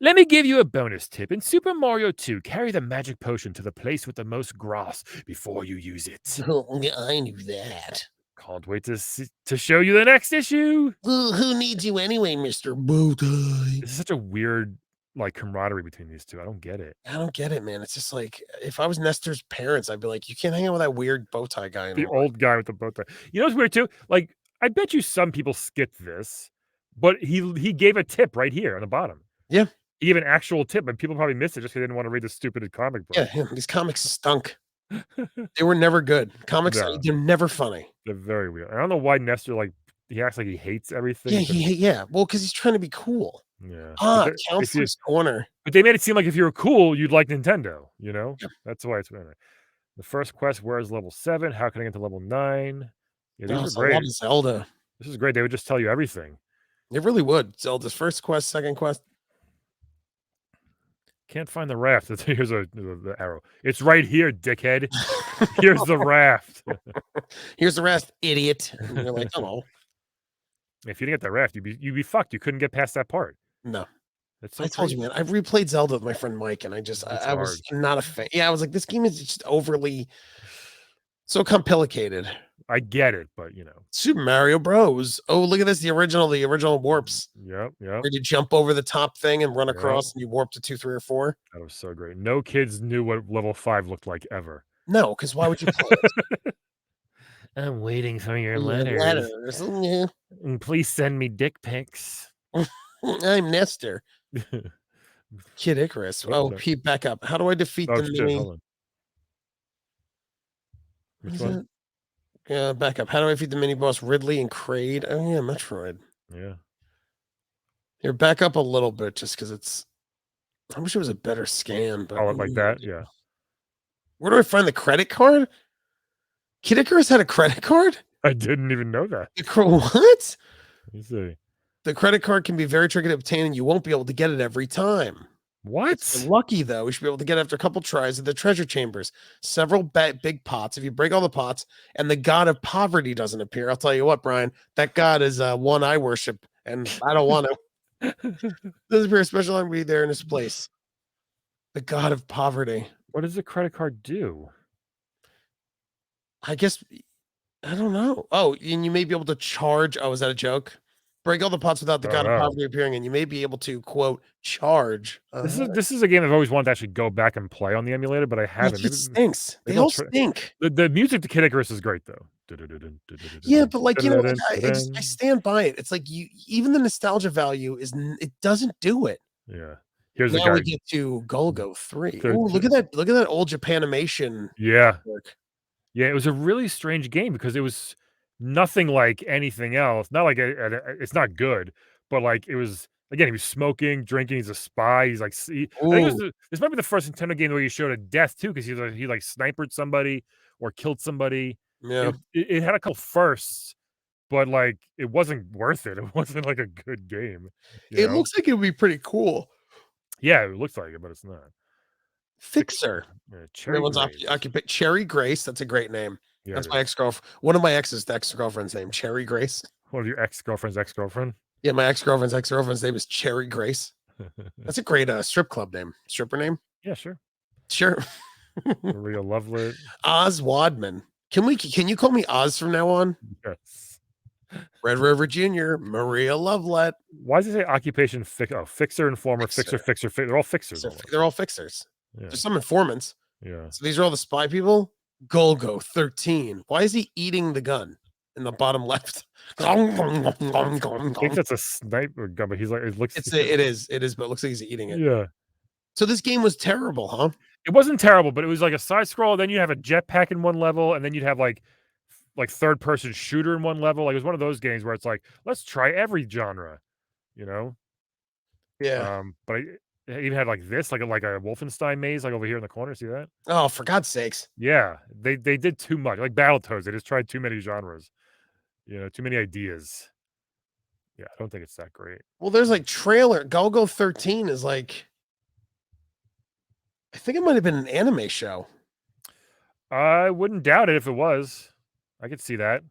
Let me give you a bonus tip. In Super Mario 2, carry the magic potion to the place with the most grass before you use it. I knew that. Can't wait to show you the next issue. Who needs you anyway, Mr. Bowtie? This is such a weird, like, camaraderie between these two. I don't get it. I don't get it, man. It's just like if I was Nestor's parents, I'd be like, you can't hang out with that weird bow tie guy The anymore. old guy with the bow tie. You know what's weird too? Like, I bet you some people skipped this, but he gave a tip right here on the bottom. Yeah. He gave an actual tip, and people probably missed it just because they didn't want to read the stupid comic book. Yeah, these comics stunk. They were never good. Comics, No, they're never funny. they're very weird. I don't know why Nestor, like, he acts like he hates everything. Yeah. Well, because he's trying to be cool. Yeah. If you Counselor's Corner. but they made it seem like if you were cool, you'd like Nintendo, you know? Yep. That's why it's anyway. The first quest, where is level 7? How can I get to level 9? Yeah, these Oh, are it's a lot great. of Zelda. This is great. They would just tell you everything. It really would. Zelda's first quest, second quest. Can't find the raft. Here's the arrow. It's right here, dickhead. Here's the raft. Here's the rest, idiot. And you're like, oh If you didn't get the raft, you'd be fucked. You couldn't get past that part. no. It's so I told you, crazy. man. I've replayed Zelda with my friend Mike, and It's I was hard. not a fan. Yeah, I was like, this game is just overly so complicated. I get it, but Super Mario Bros. Oh, look at this. The original warps. Yep. Where you jump over the top thing and run Yep. across and you warp to 2, 3, or 4. That was so great. No kids knew what level 5 looked like ever. No, because why would you play it? I'm waiting for your Letters. And please send me dick pics. I'm Nestor. Kid Icarus. Oh, Pete, back up. How do I defeat the shit, mini? hold on. Which one? Yeah, back up. How do I defeat the mini boss Ridley and Kraid? Oh yeah, Metroid. Yeah. Here, back up a little bit just because it's. I wish it was a better scan, but Oh, like that? Yeah. Where do I find the credit card? Kid Icarus had a credit card? I didn't even know that. What? Let me see. The credit card can be very tricky to obtain, and you won't be able to get it every time. What? If you're lucky, though, we should be able to get it after a couple tries at the treasure chambers. Several big pots. If you break all the pots and the god of poverty doesn't appear, I'll tell you what, Brian, that god is one I worship, and I don't want to. Doesn't appear a special entity there in his place. The god of poverty. What does the credit card do? I guess I don't know. Oh, and you may be able to charge. Oh, is that a joke? Break all the pots without the god of poverty appearing, and you may be able to quote charge. This is a game I've always wanted to actually go back and play on the emulator, but I haven't. It stinks. They they'll all stink. The music to Kid Icarus is great though. Yeah, but like I stand by it. It's like even the nostalgia value it doesn't do it. Yeah. Here's the Now guy. we get to Golgo 3. Oh, look at that! Look at that old Japanimation. Yeah. Work. Yeah, it was a really strange game because it was nothing like anything else. Not like it's not good, but like it was again. He was smoking, drinking. He's a spy. He's like, I think this might be the first Nintendo game where you showed a death too, because he like sniped somebody or killed somebody. Yeah, it had a couple firsts, but like it wasn't worth it. It wasn't like a good game. It looks like it would be pretty cool. Yeah, it looks like it, but it's not. Fixer. Cherry Grace. That's a great name. Yeah, that's my ex-girlfriend. One of my ex's ex-girlfriend's name, Cherry Grace. One of your ex-girlfriend's ex-girlfriend? Yeah, my ex-girlfriend's name is Cherry Grace. That's a great strip club name. Stripper name? Yeah, sure. Sure. Maria Lovelet. Oz Wadman. Can you call me Oz from now on? Yes. Red River Jr., Maria Lovelet. Why does it say occupation fixer, informer, fixer. They're all fixers. They're all fixers. Yeah. There's some informants. Yeah. So these are all the spy people. Golgo 13. Why is he eating the gun in the bottom left? I think that's a sniper gun, but he's like, it looks. It is, but it looks like he's eating it. Yeah. So this game was terrible, huh? It wasn't terrible, but it was like a side scroll. Then you have a jetpack in one level, and then you'd have like third person shooter in one level. Like it was one of those games where it's like, let's try every genre, you know? Yeah. But it even had like this, like a Wolfenstein maze, like over here in the corner. See that? Oh, for God's sakes! Yeah, they did too much. Like Battletoads, they just tried too many genres. You know, too many ideas. Yeah, I don't think it's that great. Well, there's like trailer. Golgo 13 is like, I think it might have been an anime show. I wouldn't doubt it if it was. I could see that.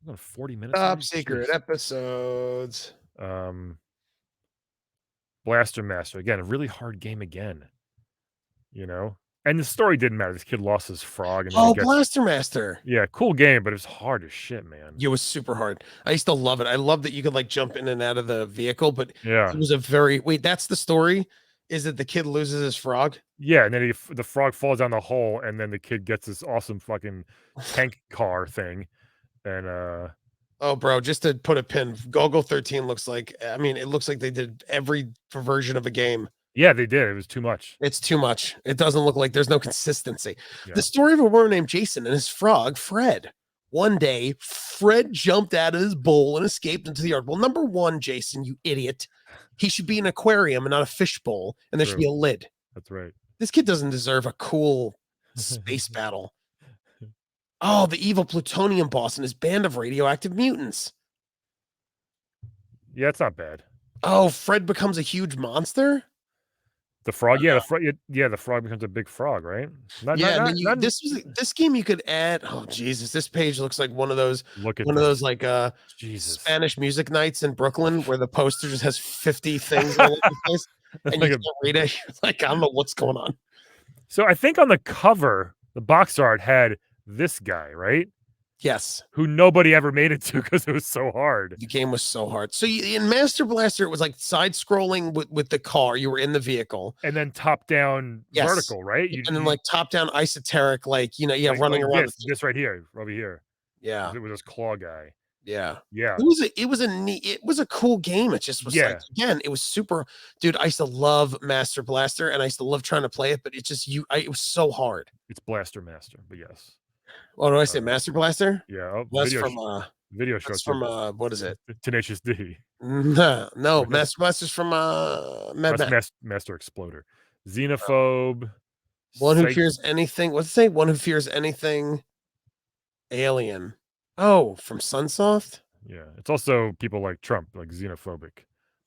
We're going 40 minutes Top already? secret Jeez. episodes. Blaster Master. Again, a really hard game again. You know? And the story didn't matter. This kid lost his frog and then he Oh, gets Blaster Master. Yeah, cool game, but it was hard as shit, man. It was super hard. I used to love it. I love that you could like jump in and out of the vehicle, but Yeah. it was a very wait, that's the story? Is that the kid loses his frog? Yeah, and then the frog falls down the hole, and then the kid gets this awesome fucking tank car thing, and Oh, bro, just to put a pin, Golgo 13 looks like, I mean, it looks like they did every version of a game. yeah, they did. It was too much. It's too much. It doesn't look like there's no consistency. Yeah. The story of a woman named Jason and his frog, Fred. One day, Fred jumped out of his bowl and escaped into the yard. Well, number one, Jason, you idiot. He should be an aquarium and not a fish bowl, and there should be a lid. That's right. This kid doesn't deserve a cool space battle. Oh, the evil plutonium boss and his band of radioactive mutants. Yeah, it's not bad. Oh, Fred becomes a huge monster? The frog, yeah, the frog becomes a big frog, right? This game you could add. Oh Jesus, this page looks like one of those like Jesus. Spanish music nights in Brooklyn where the poster just has 50 things all over the place and you can't read it. You're like, I don't know what's going on. So I think on the cover, the box art had this guy, right? Yes. Who nobody ever made it to because it was so hard. The game was so hard. So in Master Blaster, it was like side scrolling with the car. You were in the vehicle. And then top down vertical, right? And then like top down esoteric, like, running around. This right here, over here. Yeah. It was this claw guy. Yeah. Yeah. It was a cool game. It just was like, again, it was super, dude. I used to love Master Blaster and I used to love trying to play it, but it just, it was so hard. It's Blaster Master, but yes. What do I say? Master Blaster? Yeah. That's video show. That's from what is it? Tenacious D. No, Master Blaster's from Master Exploder. Xenophobe. One who fears anything. What's it say? One who fears anything alien. Oh, from Sunsoft? Yeah. It's also people like Trump, like xenophobic.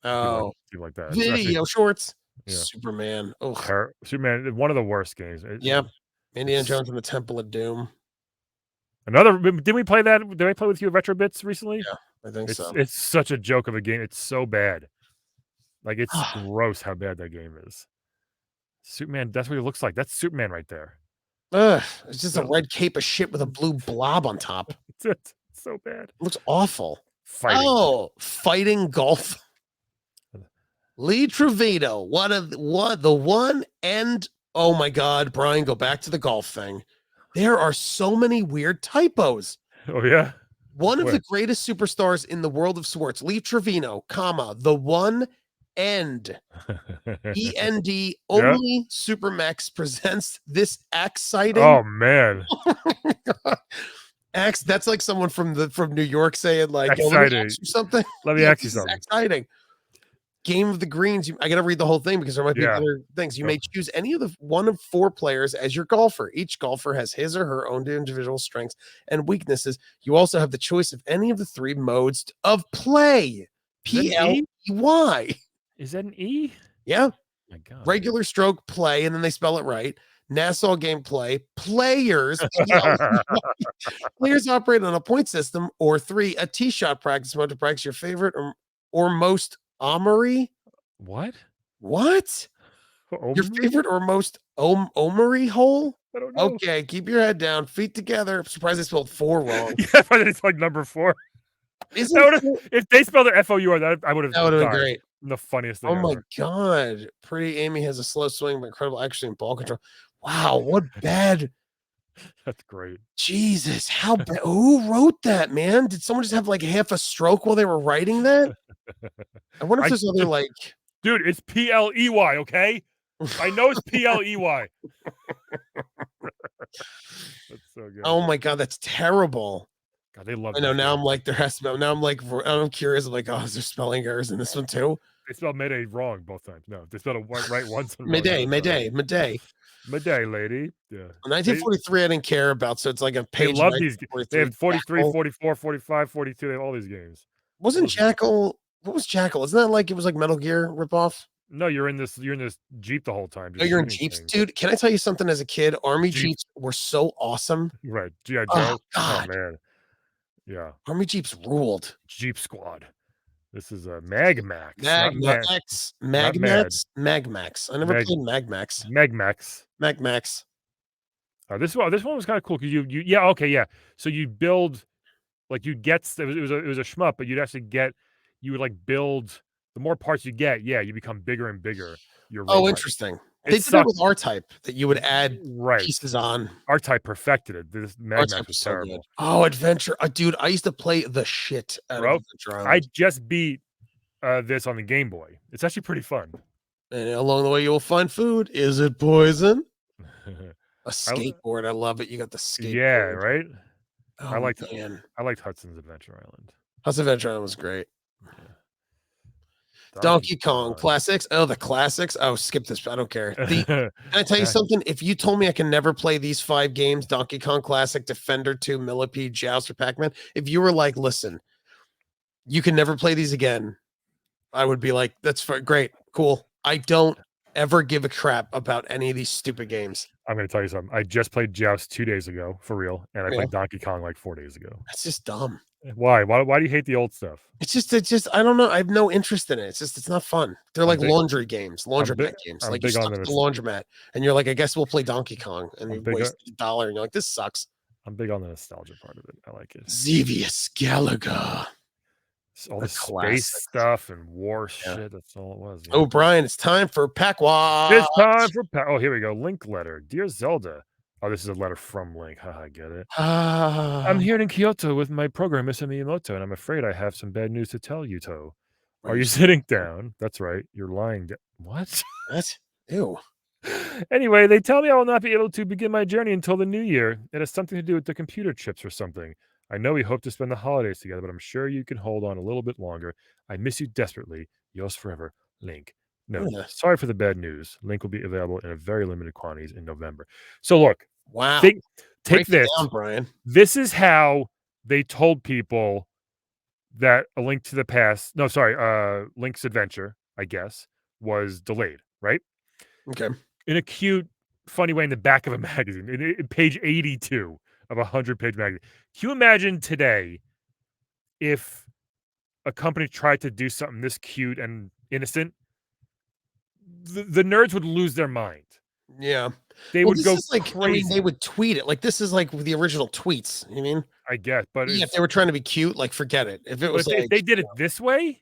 Oh, people like that. Video shorts. Yeah. Superman. Oh, Superman, one of the worst games. Yep. Indiana Jones and the Temple of Doom. Did we play that? Did I play with you at Retro Bits recently? Yeah, I think so. It's such a joke of a game. It's so bad. Like, it's gross how bad that game is. Superman, that's what he looks like. That's Superman right there. Ugh, it's just a red cape of shit with a blue blob on top. It's so bad. It looks awful. Fighting. Fighting golf. Lee Trevino, the one and oh my God, Brian, go back to the golf thing. There are so many weird typos. Oh yeah. One of the greatest superstars in the world of sports, Lee Trevino, the one and END only Supermax presents this Axe sighting. Oh man. Axe, that's like someone from New York saying like let me axe you something. Let me ask you something. Exciting. Game of the Greens. I got to read the whole thing because there might be other things. You may choose any of one of four players as your golfer. Each golfer has his or her own individual strengths and weaknesses. You also have the choice of any of the three modes of play. PLEY. Is that an E? Yeah. Oh my God. Regular stroke play, and then they spell it right. Nassau gameplay. Players. Players operate on a point system, or 3, a tee shot practice mode to practice your favorite or most Omery? What? Your favorite or most Omery hole? I don't know. Okay, keep your head down, feet together. I'm surprised I spelled 4 wrong. Yeah, but it's like number 4. If they spelled it FOUR, I would have. That would have been great. The funniest thing. Oh my God. Pretty Amy has a slow swing, but incredible accuracy and ball control. Wow, what bad. That's great. Jesus, how bad. Who wrote that, man? Did someone just have like half a stroke while they were writing that? I wonder if there's other like. Dude, it's PLEY, okay? I know it's PLEY. That's so good. Oh my God, that's terrible. God, they love. I know. Now I'm like, there has to be. Now I'm like, I'm curious. I'm like, oh, is there spelling errors in this one too? They spelled Mayday wrong both times. No, they spelled it right once. Mayday. Mayday, lady. Yeah. 1943, I didn't care about. So it's like a page. They love these. They have 43, 44, 45, 42. They have all these games. Wasn't Jackal What was Jackal? Isn't that like it was like Metal Gear ripoff? No, you're in this Jeep the whole time Oh, just you're in shooting Jeeps, things. dude. Can I tell you something? As a kid, Army Jeep, Jeeps were so awesome. right? G.I. Oh Joe. Oh God, man, yeah. Army Jeeps ruled. Jeep Squad. This is a Mag Max, not Mad, Magmax, not Mad. Magmax. I never Mag played Magmax. Mag Max. Magmax. This one was kind of cool because you yeah, okay, yeah. So you build like you get it was a shmup, but you'd actually get you would like build the more parts you get, yeah, you become bigger and bigger. Your Oh, robot. interesting. It They did that sucked. with R-Type that you would add Right. pieces on. R-Type perfected it. This Mag R-Type Max was was so good. terrible. Oh, Adventure. Dude, I used to play the shit out of Bro, Adventure I Island. just beat this on the Game Boy. It's actually pretty fun. And along the way, you will find food. Is it poison? A I, skateboard. I love it. You got the yeah, skateboard. right. I Oh, liked man. I liked Hudson's Adventure Island. House of Adventure Island was great. Yeah. Donkey Kong classics. Oh, the classics. Oh, skip this. I don't care. Can I tell you something? If you told me I can never play these 5 games, Donkey Kong Classic, Defender 2, Millipede, Joust, or Pac-Man, if you were like, listen, you can never play these again, I would be like, that's great, cool. I don't ever give a crap about any of these stupid games. I'm gonna tell you something. I just played Joust 2 days ago, for real, and I Yeah. played Donkey Kong like 4 days ago. That's just dumb. Why? Why do you hate the old stuff? It's just I don't know. I have no interest in it. It's not fun. They're like laundry games, laundromat games. I'm Like you big on suck at this. the laundromat, and you're like, I guess we'll play Donkey Kong, and you big on- waste $1, and you're like, this sucks. I'm big on the nostalgia part of it. I like it. Xevious Galaga. All the space classics. stuff and war Yeah. shit. That's all it was. Oh, Brian, it's time for Pack Watch. It's time for oh, here we go. Link letter. Dear Zelda. Oh, this is a letter from Link. Haha, get it. I'm here in Kyoto with my program, Mr. Miyamoto, and I'm afraid I have some bad news to tell you, To. Are you sitting down? That's right. You're lying down. What? What? Ew. Anyway, they tell me I will not be able to begin my journey until the new year. It has something to do with the computer chips or something. I know we hope to spend the holidays together, but I'm sure you can hold on a little bit longer. I miss you desperately. Yours forever, Link. No, Yeah. sorry for the bad news. Link will be available in a very limited quantities in November. So look, Wow. take Break it this. down, Brian. This is how they told people that A Link to the Past, no, sorry, Link's Adventure, I guess, was delayed, right? Okay. In a cute, funny way in the back of a magazine, in page 82 of a 100-page magazine. Can you imagine today if a company tried to do something this cute and innocent? The nerds would lose their mind. Yeah. They would go like, crazy. I mean, they would tweet it. Like, this is like the original tweets. You mean? I get, but yeah, if they were trying to be cute, like, forget it. If it was if they did it this way,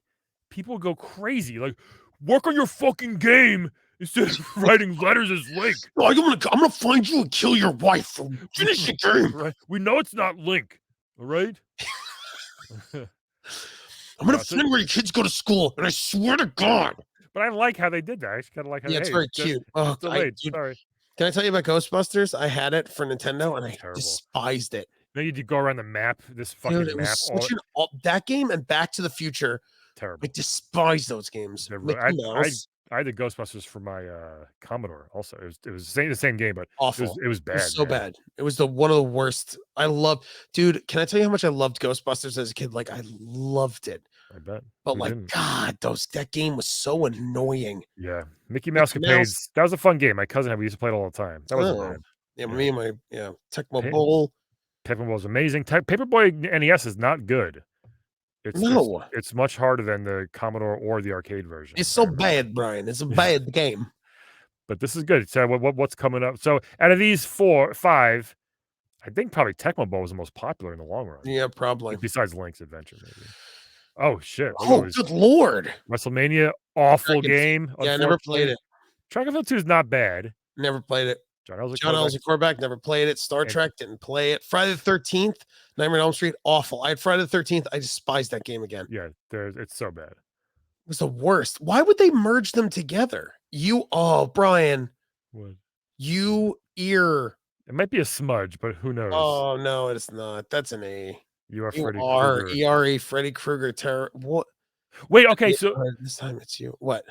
people would go crazy. Like, work on your fucking game instead of writing letters as Link. No, I'm gonna find you and kill your wife. Finish the game. Right? We know it's not Link. All right. I'm gonna find where your kids go to school, and I swear to God. But I like how they did that. I just kind of like how it's very cute. Oh, delayed. dude, Sorry. can I tell you about Ghostbusters? I had it for Nintendo, and I despised it. Then you go around the map. This fucking Dude, it map. was such that game and Back to the Future. Terrible. I despise those games. I had the Ghostbusters for my Commodore. Also, it was the same game, but awful. It was bad. It was so bad. It was one of the worst. Dude. Can I tell you how much I loved Ghostbusters as a kid? Like, I loved it. I bet. But God, that game was so annoying. Yeah, Mickey Mouse Capades. That was a fun game. My cousin and we used to play it all the time. That wasn't bad. Yeah, me and my Tecmo Bowl. Tecmo Bowl was amazing. Paperboy NES is not good. It's much harder than the Commodore or the arcade version. It's so bad, Brian. It's a bad game. But this is good. So what's coming up? So out of these 5, I think probably Tecmo Bowl was the most popular in the long run. Yeah, probably. Besides Link's Adventure, maybe. Oh shit! Oh, good lord! WrestleMania, awful game. Yeah, I never played it. Track and Field 2 is not bad. Never played it. John L's a quarterback. Never played it. Star Trek, didn't play it. Friday the 13th, Nightmare on Elm Street, awful. I had Friday the 13th. I despised that game again. Yeah, it's so bad. It was the worst. Why would they merge them together? Brian. What? It might be a smudge, but who knows? Oh no, it's not. That's an A. You are Freddy Krueger. ERE, Freddy Krueger, terror. What? Wait, okay, so this time it's you. What?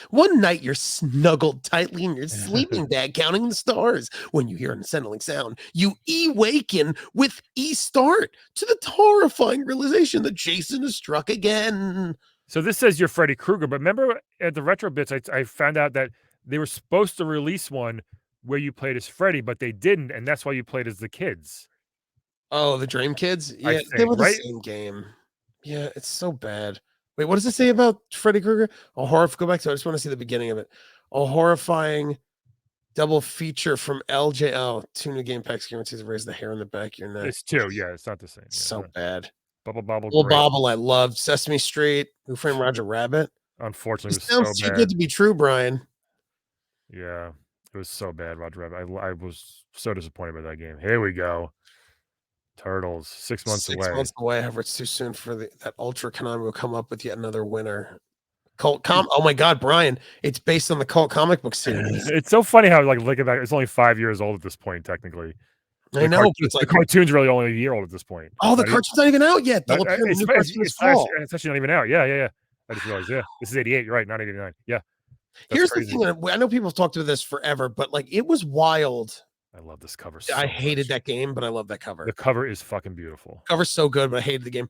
One night you're snuggled tightly in your sleeping bag, counting the stars. When you hear an unsettling sound, you awaken with start to the horrifying realization that Jason has struck again. So this says you're Freddy Krueger, but remember at the Retro Bits, I found out that they were supposed to release one where you played as Freddy, but they didn't, and that's why you played as the kids. Oh, the Dream Kids? I Yeah, they think, were the right? same game. Yeah, it's so bad. Wait, what does it say about Freddy Krueger? A horror. Go back to it. I just want to see the beginning of it. A horrifying double feature from LJ. Oh, 2 new game packs guarantees to raise the hair on the back of your neck. It's 2, yeah, it's not the same. Yeah, So bad. Bubble Bobble, Little great. Bobble, I loved. Sesame Street. Who Framed Roger Rabbit? Unfortunately, It it was sounds so too good bad. to be true, Brian. Yeah, it was so bad, Roger Rabbit. I was so disappointed by that game. Here we go. Turtles, 6 months 6 away. months away. However, it's too soon for that Ultra Konami will come up with yet another winner. Oh my God, Brian! It's based on the cult comic book series. It's so funny how, like, looking back, it's only 5 years old at this point, technically. I know, but it's The like, cartoon's really only a year old at this point. oh, the Not even cartoon's not even out yet. They'll not appear in the new it's cartoon this fall. it's actually not even out. Yeah. I just realized, yeah. This is 88, you're right, not 89. Yeah, that's Here's crazy. the thing, and I know people have talked about this forever, but like it was wild. I love this cover so I much. hated that game, but I love that cover. The cover is fucking beautiful. Cover's so good, but I hated the game.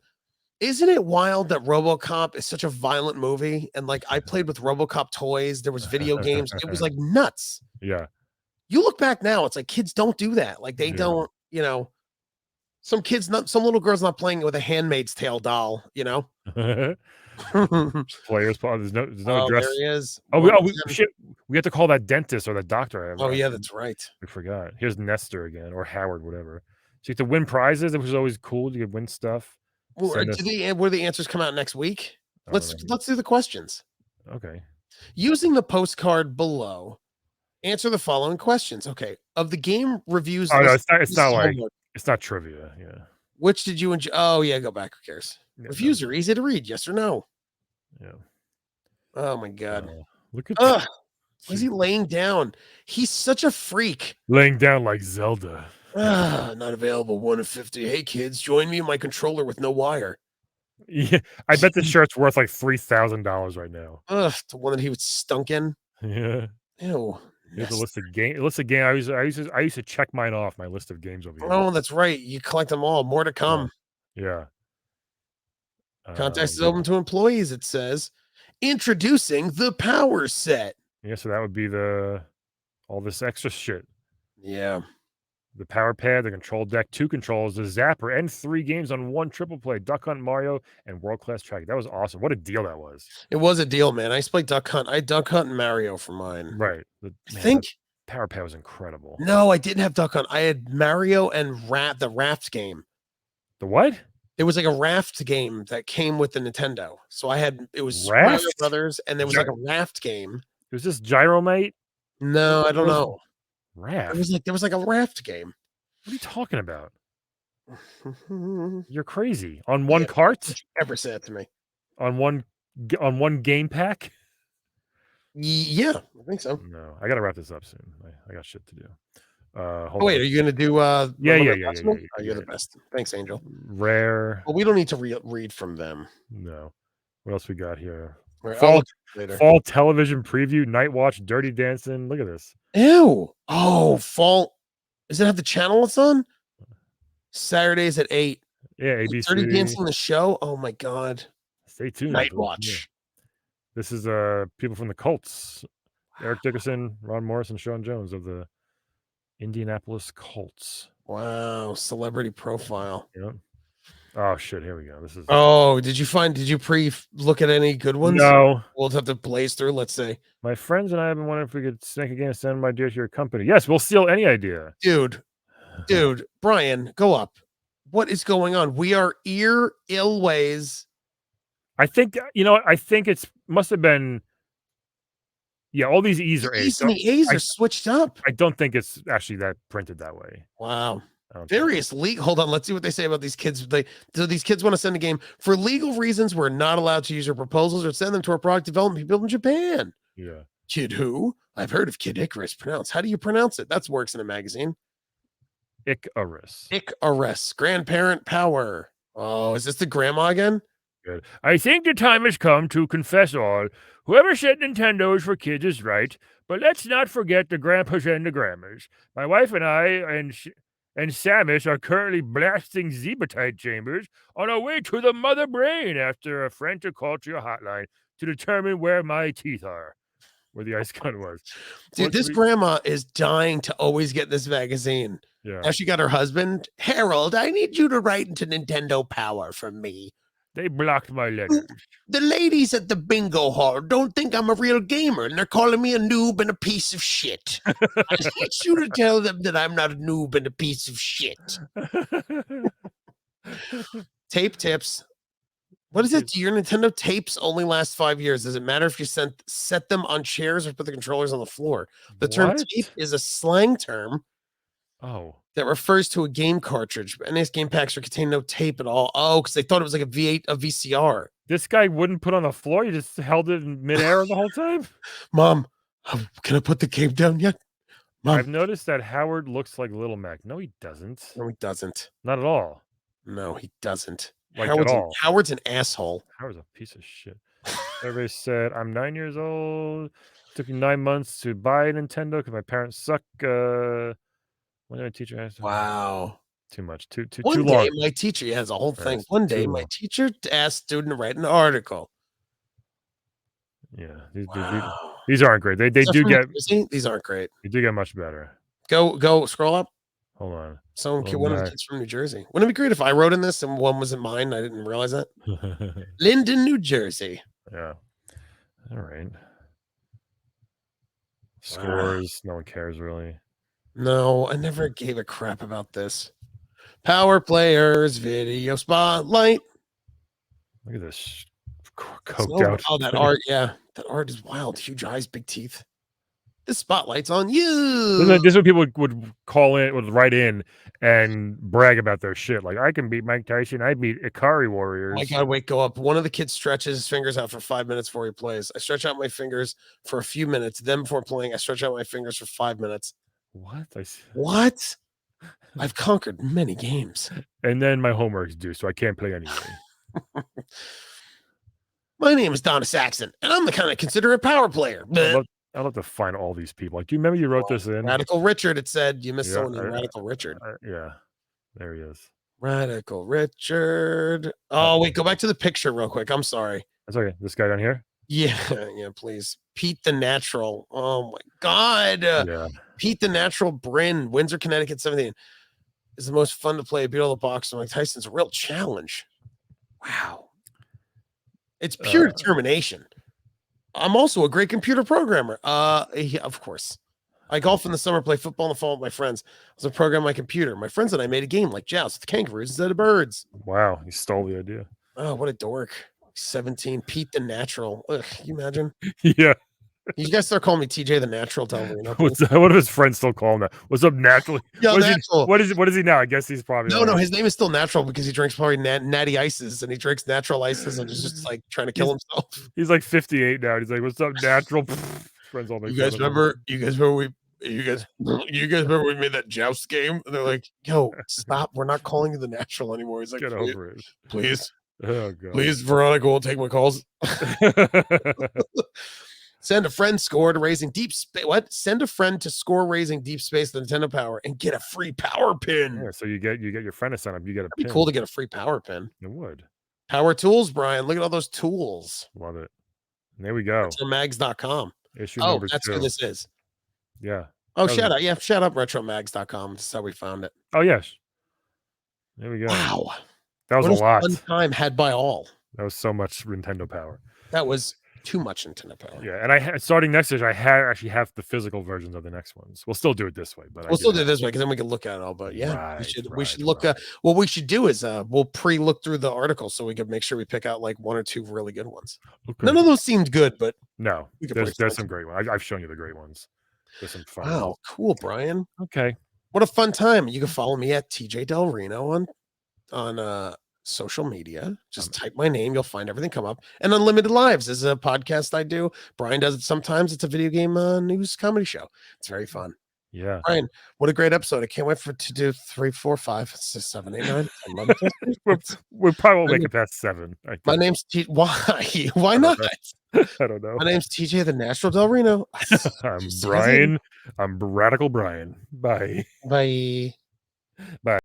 Isn't it wild that RoboCop is such a violent movie? And like I played with RoboCop toys, there was video games. It was like nuts. Yeah. You look back now, it's like kids don't do that. Like they Yeah. don't, some little girl's not playing with a Handmaid's Tale doll, Players, there's no Oh, address. there he is. Shit. We have to call that dentist or that doctor. Oh, yeah, that's right. We forgot. Here's Nestor again, or Howard, whatever. So you have to win prizes, which is always cool. You could win stuff. Well, Send us- will the answers come out next week? I don't know. Let's do the questions. Okay. Using the postcard below, answer the following questions. Okay. Of the game reviews, Oh no, list- it's not like homework. it's not trivia. Yeah. Which did you enjoy? Oh, yeah, go back. Who cares? Yeah, Reviews are easy to read. Yes or no? Yeah. Oh, my God. Look at Ugh. Why is he laying down? He's such a freak. laying down like Zelda. Not available. 1 of 50. Hey, kids, join me in my controller with no wire. Yeah, I bet the shirt's worth like $3,000 right now. Ugh, the one that he was stunk in. Yeah. Ew. Here's a list of game. I used to check mine off my list of games over here. Oh, that's right. You collect them all. More to come. Yeah. Contest is open to employees, it says. Introducing the power set. Yeah, so that would be all this extra shit. Yeah. The power pad, the control deck, 2 controls, the zapper, and 3 games on 1 triple play. Duck Hunt, Mario, and World Class Track. That was awesome. What a deal that was. It was a deal, man. I used to play Duck Hunt. I had Duck Hunt and Mario for mine. Right. I think. Power pad was incredible. No, I didn't have Duck Hunt. I had Mario and the Raft game. The what? It was like a Raft game that came with the Nintendo. So it was Raft? Mario Brothers, and there was like a Raft game. Was this Gyromite? No, I don't know. Raft? There was like a Raft game. What are you talking about? You're crazy. On one cart? Don't you ever say that to me. On one game pack? Yeah, I think so. No, I gotta wrap this up soon. I got shit to do. Wait, are you gonna do Yeah. Oh, you're the best. Thanks, Angel. Rare. Well, we don't need to read from them. No. What else we got here? Fall television preview, Night Watch, Dirty Dancing. Look at this. Ew. Oh, fall. Does it have the channel it's on? Saturdays at 8. Yeah, ABC. Dirty Dancing the show. Oh my God. Stay tuned. Night Watch. This is people from the Colts. Eric Dickerson, Ron Morris, and Sean Jones of the Indianapolis Colts. Wow, celebrity profile. Yeah. Oh shit, here we go. This is did you look at any good ones? No. We'll have to blaze through, let's say. My friends and I have been wondering if we could snake a game and send my idea to your company. Yes, we'll steal any idea. Dude, Brian, go up. What is going on? We are ill ways. I think it's must have been. Yeah, all these E's are A's. The A's are switched up. I don't think it's actually that printed that way. Wow. Various legal. Hold on. Let's see what they say about these kids. Do these kids want to send a game for legal reasons? We're not allowed to use their proposals or send them to our product development people in Japan. Yeah. Kid who? I've heard of Kid Icarus pronounced. How do you pronounce it? That's works in a magazine. Icarus. Icarus. Grandparent power. Oh, is this the grandma again? Good. I think the time has come to confess all. Whoever said Nintendo is for kids is right, but let's not forget the grandpas and the grandmas. My wife and I and Samus are currently blasting Zebatite chambers on our way to the mother brain after a frantic call to your hotline to determine where my teeth are, where the ice gun was. Dude, this grandma is dying to always get this magazine. Yeah. Now she got her husband, Harold, I need you to write into Nintendo Power for me. They blocked my letters. The ladies at the bingo hall don't think I'm a real gamer, and they're calling me a noob and a piece of shit. I need you to tell them that I'm not a noob and a piece of shit. Tape tips. What is it? Do your Nintendo tapes only last 5 years? Does it matter if you set them on chairs or put the controllers on the floor? The term tape is a slang term that refers to a game cartridge. NES game packs contain no tape at all. Oh, because they thought it was like a VCR. This guy wouldn't put on the floor. He just held it in midair the whole time. Mom, can I put the cape down yet? Mom. I've noticed that Howard looks like Little Mac. No, he doesn't. No, he doesn't. Not at all. No, he doesn't. Like at all. Howard's an asshole. Howard's a piece of shit. Everybody said, I'm 9 years old. Took me 9 months to buy a Nintendo because my parents suck. When did my teacher ask? Wow. Too much. Too One long. day, my teacher, has a whole thing. One day, my teacher asked student to write an article. Yeah. These aren't great. They do get... These aren't great. They do get much better. Go, scroll up. Hold on. One of the kids from New Jersey. Wouldn't it be great if I wrote in this and one wasn't mine? I didn't realize that. Linden, New Jersey. Yeah. All right. Scores. No one cares, really. No, I never gave a crap about this. Power Players Video Spotlight. Look at this coked out. Oh, that art. Yeah. That art is wild. Huge eyes, big teeth. The spotlight's on you. This is what people would write in and brag about their shit. Like, I can beat Mike Tyson. I beat Ikari Warriors. Oh my God, wait, go up. One of the kids stretches his fingers out for 5 minutes before he plays. I stretch out my fingers for a few minutes. Then before playing, I stretch out my fingers for 5 minutes. What? What? I've conquered many games. And then my homework's due, so I can't play anyway. My name is Donna Saxon, and I'm the kind of considerate power player. I'd love to find all these people. Like, do you remember you wrote this in? Radical Richard, it said. You missed someone named Radical Richard. Yeah. There he is. Radical Richard. Oh, wait, go back to the picture real quick. I'm sorry. That's okay. This guy down here? Yeah, please. Pete the Natural. Oh, my God. Yeah. Pete the Natural Bryn, Windsor, Connecticut, 17. Is the most fun to play. Beat all the box. Mike Tyson's a real challenge. Wow. It's pure determination. I'm also a great computer programmer. Yeah, of course. I golf in the summer, play football in the fall with my friends. I was a program on my computer. My friends and I made a game like Joust with kangaroos instead of birds. Wow, he stole the idea. Oh, what a dork. 17, Pete the Natural. Ugh, can you imagine? Yeah. You guys start calling me TJ the Natural Del Reno. What if his friends still call him that? What's up, Natural? Yo, Natural. What is he now? I guess he's probably no. His name is still Natural because he drinks probably natty ices, and he drinks natural ices and is just like trying to kill himself. He's like 58 now. He's like, "What's up, Natural?" Friends all make you guys remember we made that Joust game? And they're like, "Yo, stop! We're not calling you the Natural anymore." He's like, "Get over it, please." Oh God. Please, Veronica won't take my calls. Send a friend scored raising deep space. What? Send a friend to score raising deep space the Nintendo Power and get a free power pin. Yeah, so you get your friend to sign up. You get a That'd be cool to get a free power pin. It would. Power tools, Brian. Look at all those tools. Love it. And there we go. Retromags.com. Issue number 2. That's who this is. Yeah. Oh, shout out. Yeah, shout out retromags.com. That's how we found it. Oh, yes. There we go. Wow. That was a lot. One time had by all. That was so much Nintendo Power. That was too much Nintendo Power. Yeah, and starting next year, I actually have the physical versions of the next ones. We'll still do it this way, but we'll still do it this way because then we can look at it all. But yeah, we should look. What we should do is we'll pre-look through the article so we can make sure we pick out like 1 or 2 really good ones. Okay. None of those seemed good, but no, there's some great ones. I've shown you the great ones. There's some fun. Wow, ones. Cool, Brian. Okay, what a fun time. You can follow me at TJ Del Reno on social media. Just type my name, you'll find everything come up. And Unlimited Lives is a podcast I do. Brian does it sometimes. It's a video game news comedy show. It's very fun. Yeah. Brian, what a great episode. I can't wait to do 3, 4, 5, 6, 7, 8, 9, 10, 11, 12, 13, We'll 14. we probably won't My make name it past 7, I my think. name's Why? Why I don't not? know. I don't know. My name's TJ the National Del Reno. I'm See you later. Brian. I'm Radical Brian. Bye. Bye. Bye.